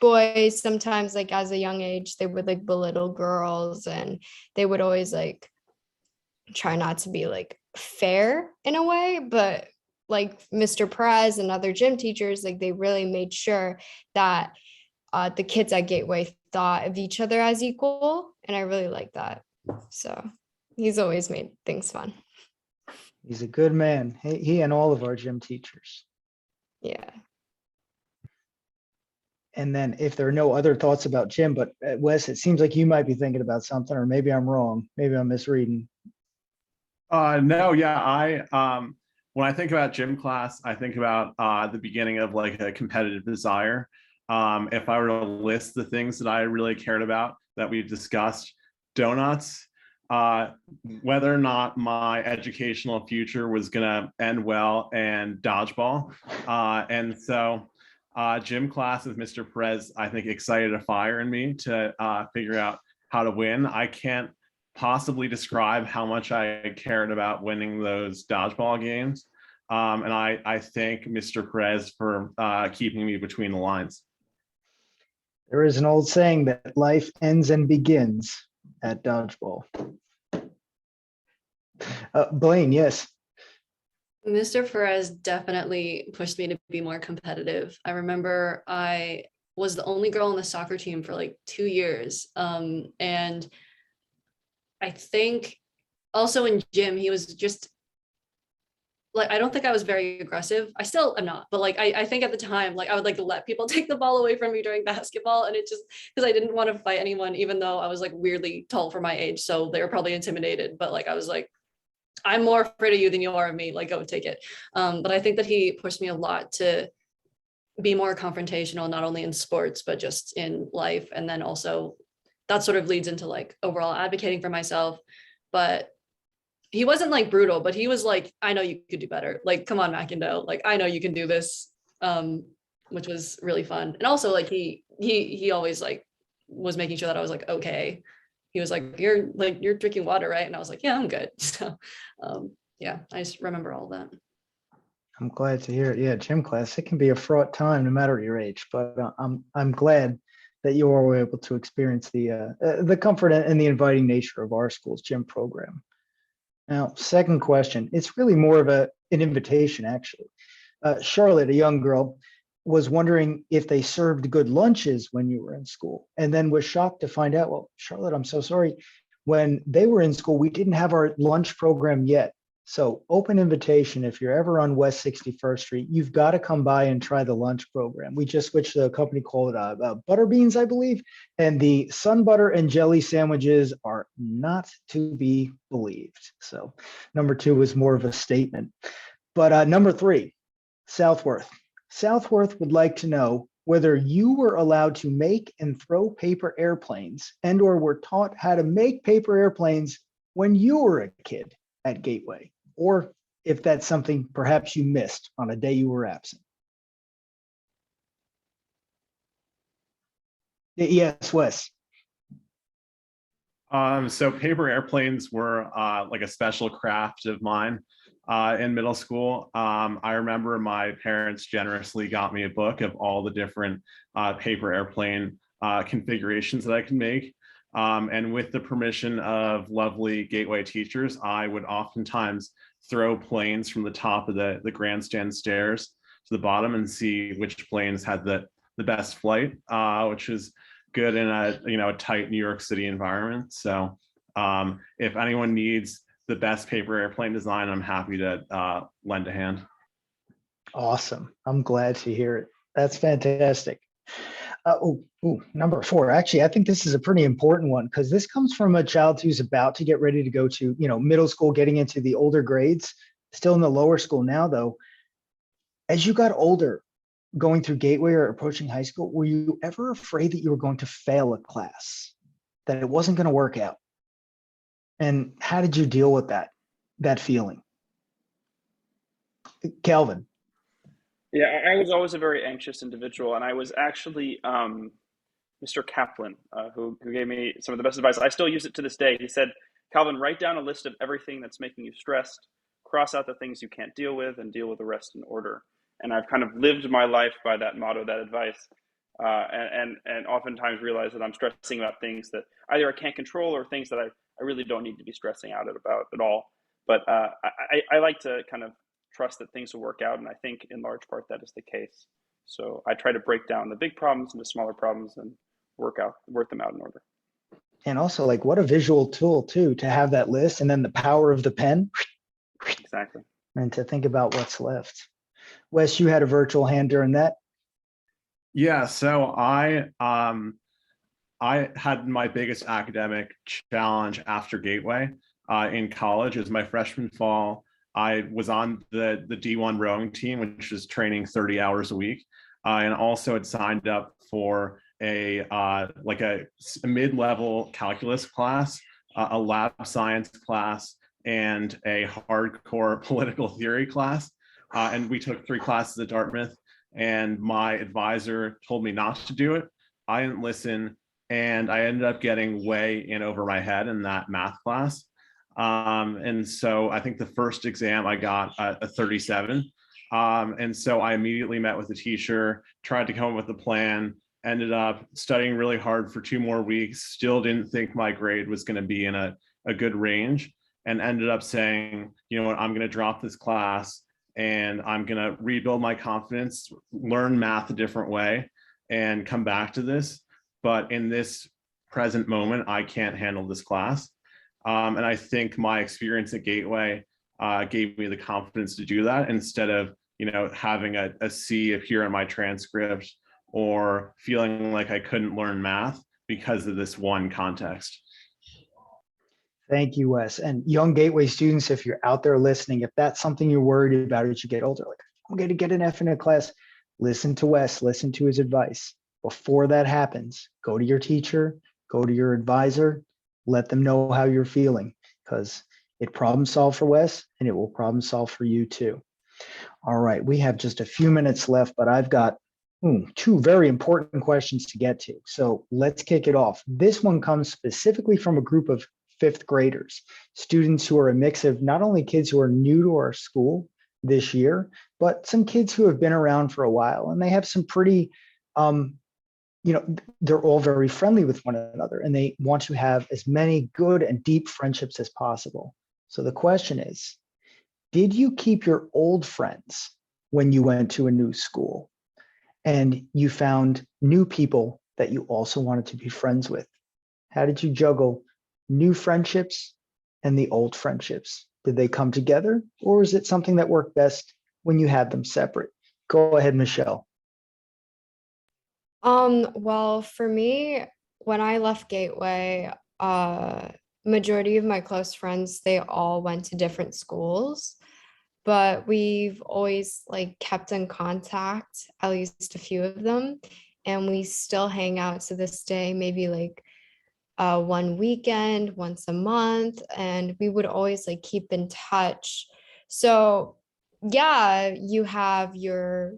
boys sometimes, like as a young age, they would like belittle girls, and they would always like try not to be like fair in a way. But like Mr. Perez and other gym teachers, like they really made sure that the kids at Gateway thought of each other as equal. And I really like that. So he's always made things fun. He's a good man. He and all of our gym teachers. Yeah. And then if there are no other thoughts about gym, but Wes, it seems like you might be thinking about something, or maybe I'm wrong. Maybe I'm misreading. No, yeah, when I think about gym class, I think about the beginning of like a competitive desire. If I were to list the things that I really cared about that we've discussed, donuts, whether or not my educational future was going to end well, and dodgeball. And so gym class with Mr. Perez, I think, excited a fire in me to figure out how to win. I can't possibly describe how much I cared about winning those dodgeball games. And I thank Mr. Perez for keeping me between the lines. There is an old saying that life ends and begins at dodgeball. Blaine, yes. Mr. Perez definitely pushed me to be more competitive. I remember I was the only girl on the soccer team for like 2 years. And I think also in gym, he was just like, I don't think I was very aggressive. I still am not, but like, I think at the time, like I would like to let people take the ball away from me during basketball. And it just, because I didn't want to fight anyone, even though I was like weirdly tall for my age. So they were probably intimidated, but like, I was like, I'm more afraid of you than you are of me, like go take it. But I think that he pushed me a lot to be more confrontational, not only in sports, but just in life. And then also that sort of leads into like overall advocating for myself. But he wasn't like brutal, but he was like, I know you could do better. Like, come on, McIndoe. Like, I know you can do this, which was really fun. And also like he always like was making sure that I was like, okay. he was like, you're drinking water, right? And I was like, yeah, I'm good. So yeah, I just remember all that. I'm glad to hear it. Yeah, gym class, it can be a fraught time no matter your age, but I'm glad that you were able to experience the comfort and the inviting nature of our school's gym program. Now, second question, it's really more of an invitation, actually. Charlotte, a young girl, was wondering if they served good lunches when you were in school, and then was shocked to find out, well, Charlotte, I'm so sorry. When they were in school, we didn't have our lunch program yet. So open invitation, if you're ever on West 61st Street, you've got to come by and try the lunch program. We just switched to a company called Butter Beans, I believe, and the sun butter and jelly sandwiches are not to be believed. So number 2 was more of a statement. But number 3, Southworth. Southworth would like to know whether you were allowed to make and throw paper airplanes and or were taught how to make paper airplanes when you were a kid at Gateway, or if that's something perhaps you missed on a day you were absent. Yes, Wes. So paper airplanes were like a special craft of mine in middle school. I remember my parents generously got me a book of all the different paper airplane configurations that I can make. And with the permission of lovely Gateway teachers, I would oftentimes throw planes from the top of the grandstand stairs to the bottom and see which planes had the best flight, which is good in a tight New York City environment. So if anyone needs the best paper airplane design, I'm happy to lend a hand. Awesome. I'm glad to hear it. That's fantastic. Number 4. Actually, I think this is a pretty important one because this comes from a child who's about to get ready to go to, middle school, getting into the older grades, still in the lower school now, though. As you got older, going through Gateway or approaching high school, were you ever afraid that you were going to fail a class, that it wasn't going to work out? And how did you deal with that feeling? Calvin. Yeah, I was always a very anxious individual, and I was actually Mr. Kaplan, who gave me some of the best advice. I still use it to this day. He said, Calvin, write down a list of everything that's making you stressed, cross out the things you can't deal with, and deal with the rest in order. And I've kind of lived my life by that motto, that advice, and oftentimes realize that I'm stressing about things that either I can't control or things that I really don't need to be stressing out about at all. But I like to kind of trust that things will work out, and I think in large part that is the case. So I try to break down the big problems into smaller problems and work them out in order. And also, like, what a visual tool too, to have that list and then the power of the pen. Exactly. And to think about what's left. Wes, you had a virtual hand during that. Yeah, so I had my biggest academic challenge after Gateway in college. It was my freshman fall. I was on the D1 rowing team, which was training 30 hours a week, and also had signed up for a mid-level calculus class, a lab science class, and a hardcore political theory class. And we took 3 classes at Dartmouth, and my advisor told me not to do it. I didn't listen, and I ended up getting way in over my head in that math class. And so I think the first exam I got a 37. And so I immediately met with the teacher, tried to come up with a plan, ended up studying really hard for 2 more weeks, still didn't think my grade was going to be in a good range, and ended up saying, you know what, I'm going to drop this class and I'm going to rebuild my confidence, learn math a different way, and come back to this. But in this present moment, I can't handle this class. And I think my experience at Gateway gave me the confidence to do that, instead of, having a C appear in my transcript or feeling like I couldn't learn math because of this one context. Thank you, Wes. And young Gateway students, if you're out there listening, if that's something you're worried about as you get older, like, I'm going to get an F in a class, listen to Wes, listen to his advice. Before that happens, go to your teacher, go to your advisor, let them know how you're feeling, because it problem solved for Wes and it will problem solve for you too. All right, we have just a few minutes left, but I've got Two very important questions to get to. So let's kick it off. This one comes specifically from a group of fifth graders, students who are a mix of not only kids who are new to our school this year, but some kids who have been around for a while, and they have some pretty, they're all very friendly with one another, and they want to have as many good and deep friendships as possible. So the question is, did you keep your old friends when you went to a new school and you found new people that you also wanted to be friends with? How did you juggle new friendships and the old friendships? Did they come together, or is it something that worked best when you had them separate? Go ahead, Michelle. Well, for me, when I left Gateway, majority of my close friends, they all went to different schools, but we've always like kept in contact, at least a few of them, and we still hang out to this day, maybe like one weekend, once a month, and we would always like keep in touch. So yeah, you have your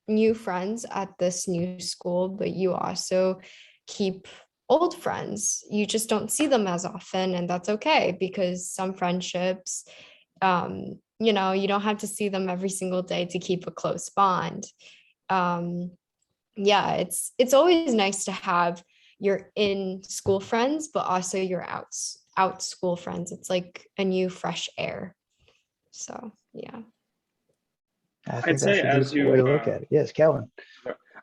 new friends at this new school, but you also keep old friends. You just don't see them as often, and that's okay, because some friendships, you don't have to see them every single day to keep a close bond. Yeah, it's always nice to have your in school friends, but also your out school friends. It's like a new fresh air. So yeah. I I'd think say that's a as beautiful way you, to look at it. Yes, Kellen.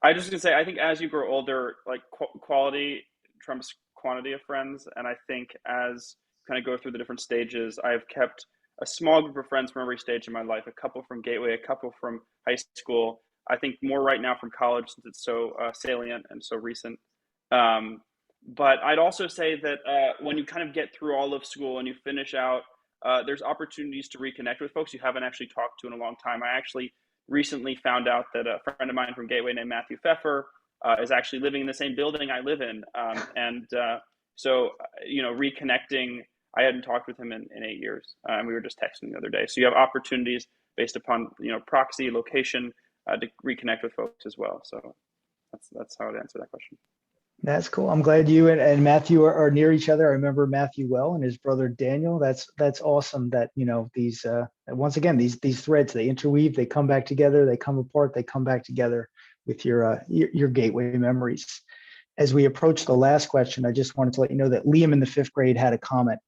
I just gonna say, I think as you grow older, like quality trumps quantity of friends, and I think as kind of go through the different stages, I've kept a small group of friends from every stage of my life. A couple from Gateway, a couple from high school. I think more right now from college since it's so salient and so recent. Um, but I'd also say that when you kind of get through all of school and you finish out, there's opportunities to reconnect with folks you haven't actually talked to in a long time. I actually recently found out that a friend of mine from Gateway named Matthew Pfeffer is actually living in the same building I live in. So, reconnecting, I hadn't talked with him in 8 years, and we were just texting the other day. So you have opportunities based upon, proxy, location, to reconnect with folks as well. So that's how I'd answer that question. That's cool. I'm glad you and Matthew are near each other. I remember Matthew well and his brother Daniel. That's awesome that, these once again, these threads, they interweave, they come back together, they come apart, they come back together with your Gateway memories. As we approach the last question, I just wanted to let you know that Liam in the 5th grade had a comment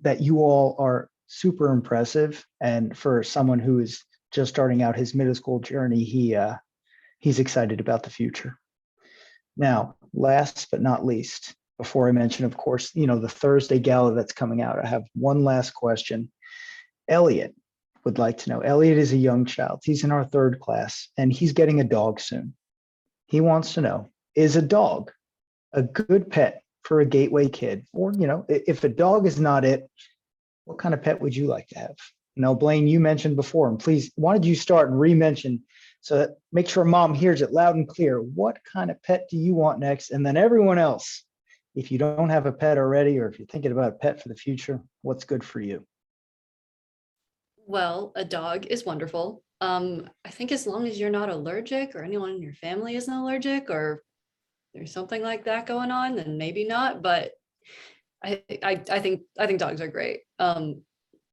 that you all are super impressive. And for someone who is just starting out his middle school journey, he's excited about the future. Now, last but not least, before I mention, of course, the Thursday gala that's coming out, I have one last question. Elliot would like to know. Elliot is a young child. He's in our 3rd class, and he's getting a dog soon. He wants to know, is a dog a good pet for a Gateway kid? Or, if a dog is not it, what kind of pet would you like to have? Now, Blaine, you mentioned before, and please, why don't you start and re-mention so that make sure mom hears it loud and clear. What kind of pet do you want next? And then everyone else, if you don't have a pet already, or if you're thinking about a pet for the future, what's good for you? Well, a dog is wonderful. I think as long as you're not allergic or anyone in your family isn't allergic or there's something like that going on, then maybe not. But I think dogs are great.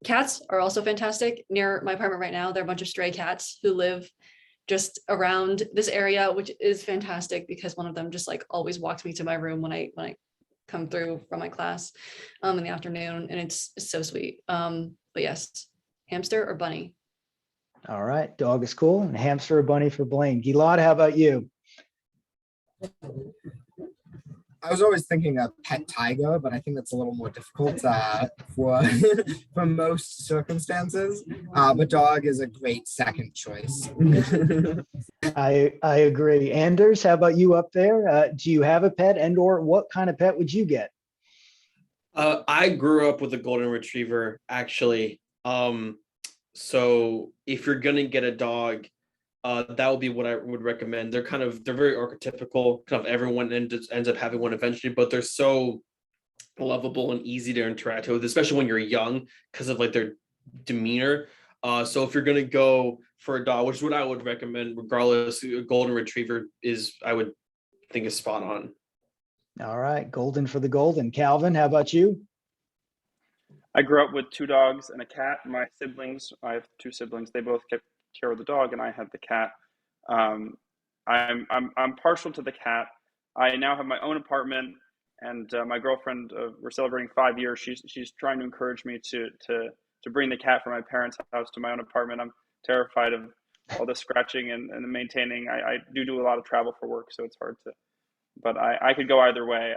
Cats are also fantastic. Near my apartment right now, there are a bunch of stray cats who live just around this area, which is fantastic because one of them just like always walks me to my room when I come through from my class in the afternoon, and it's so sweet. But yes, hamster or bunny. All right, dog is cool, and hamster or bunny for Blaine. Gilad, how about you? I was always thinking a pet tiger, but I think that's a little more difficult for for most circumstances. But dog is a great second choice. I agree. Anders, how about you up there? Do you have a pet, and or what kind of pet would you get? I grew up with a golden retriever, actually. So if you're gonna get a dog, that would be what I would recommend. They're very archetypical. Kind of everyone ends up having one eventually, but they're so lovable and easy to interact with, especially when you're young, because of like their demeanor. So if you're gonna go for a dog, which is what I would recommend, regardless, a golden retriever is, I would think, is spot on. All right, golden for the golden. Calvin, how about you? I grew up with 2 dogs and a cat. My siblings, I have 2 siblings. They both kept care of the dog, and I had the cat. Um, I'm partial to the cat. I now have my own apartment, and my girlfriend, we're celebrating 5 years. She's trying to encourage me to bring the cat from my parents' house to my own apartment. I'm terrified of all the scratching and the maintaining. I do a lot of travel for work, so it's hard to. But I could go either way.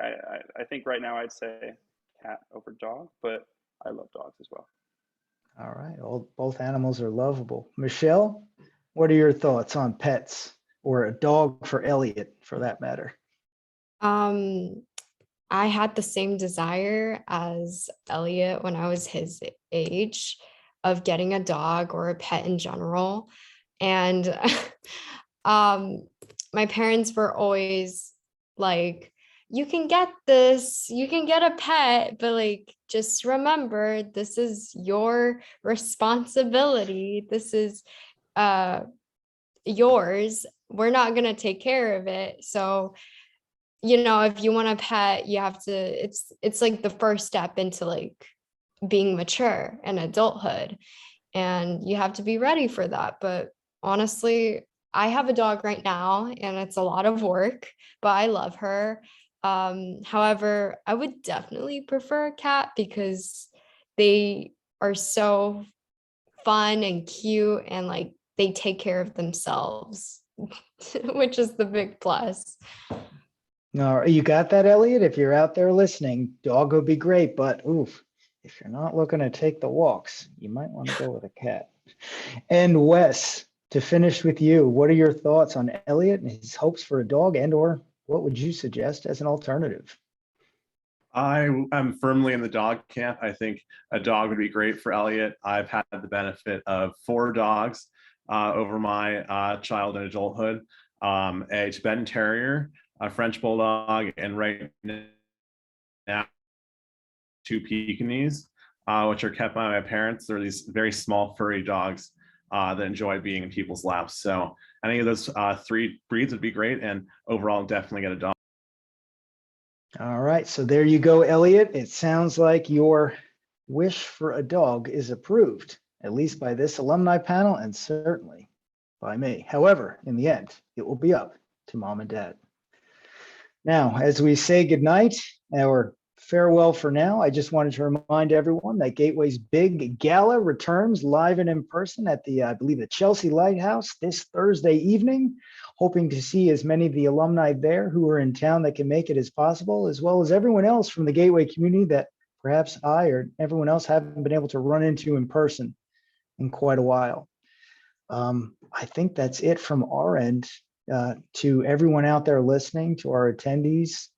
I think right now I'd say cat over dog, but I love dogs as well. All right, well, both animals are lovable. Michelle, what are your thoughts on pets or a dog for Elliot, for that matter? I had the same desire as Elliot when I was his age of getting a dog or a pet in general. And my parents were always like, you can get this, you can get a pet, but like, just remember, this is your responsibility. This is yours. We're not going to take care of it. So, if you want a pet, you have to, it's like the first step into like being mature and adulthood. And you have to be ready for that. But honestly, I have a dog right now and it's a lot of work, but I love her. However, I would definitely prefer a cat because they are so fun and cute and like they take care of themselves, which is the big plus. No, you got that, Elliot? If you're out there listening, dog would be great, but oof, if you're not looking to take the walks, you might want to go with a cat. And Wes, to finish with you, what are your thoughts on Elliot and his hopes for a dog, and or what would you suggest as an alternative? I am firmly in the dog camp. I think a dog would be great for Elliot. I've had the benefit of 4 dogs over my child and adulthood, a Tibetan Terrier, a French Bulldog, and right now 2 Pekingese, which are kept by my parents. They're these very small, furry dogs that enjoy being in people's laps. So any of those 3 breeds would be great, and overall, definitely get a dog. All right, so there you go, Elliot. It sounds like your wish for a dog is approved, at least by this alumni panel and certainly by me. However, in the end, it will be up to mom and dad. Now, as we say goodnight or farewell for now, I just wanted to remind everyone that Gateway's big gala returns live and in person at the, I believe, the Chelsea Lighthouse this Thursday evening. Hoping to see as many of the alumni there who are in town that can make it as possible, as well as everyone else from the Gateway community that perhaps I or everyone else haven't been able to run into in person in quite a while. I think that's it from our end. To everyone out there listening, to our attendees,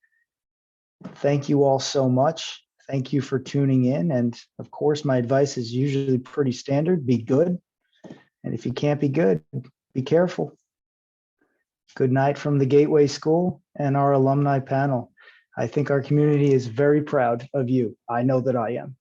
thank you all so much. Thank you for tuning in. And of course, my advice is usually pretty standard: be good. And if you can't be good, be careful. Good night from the Gateway School and our alumni panel. I think our community is very proud of you. I know that I am.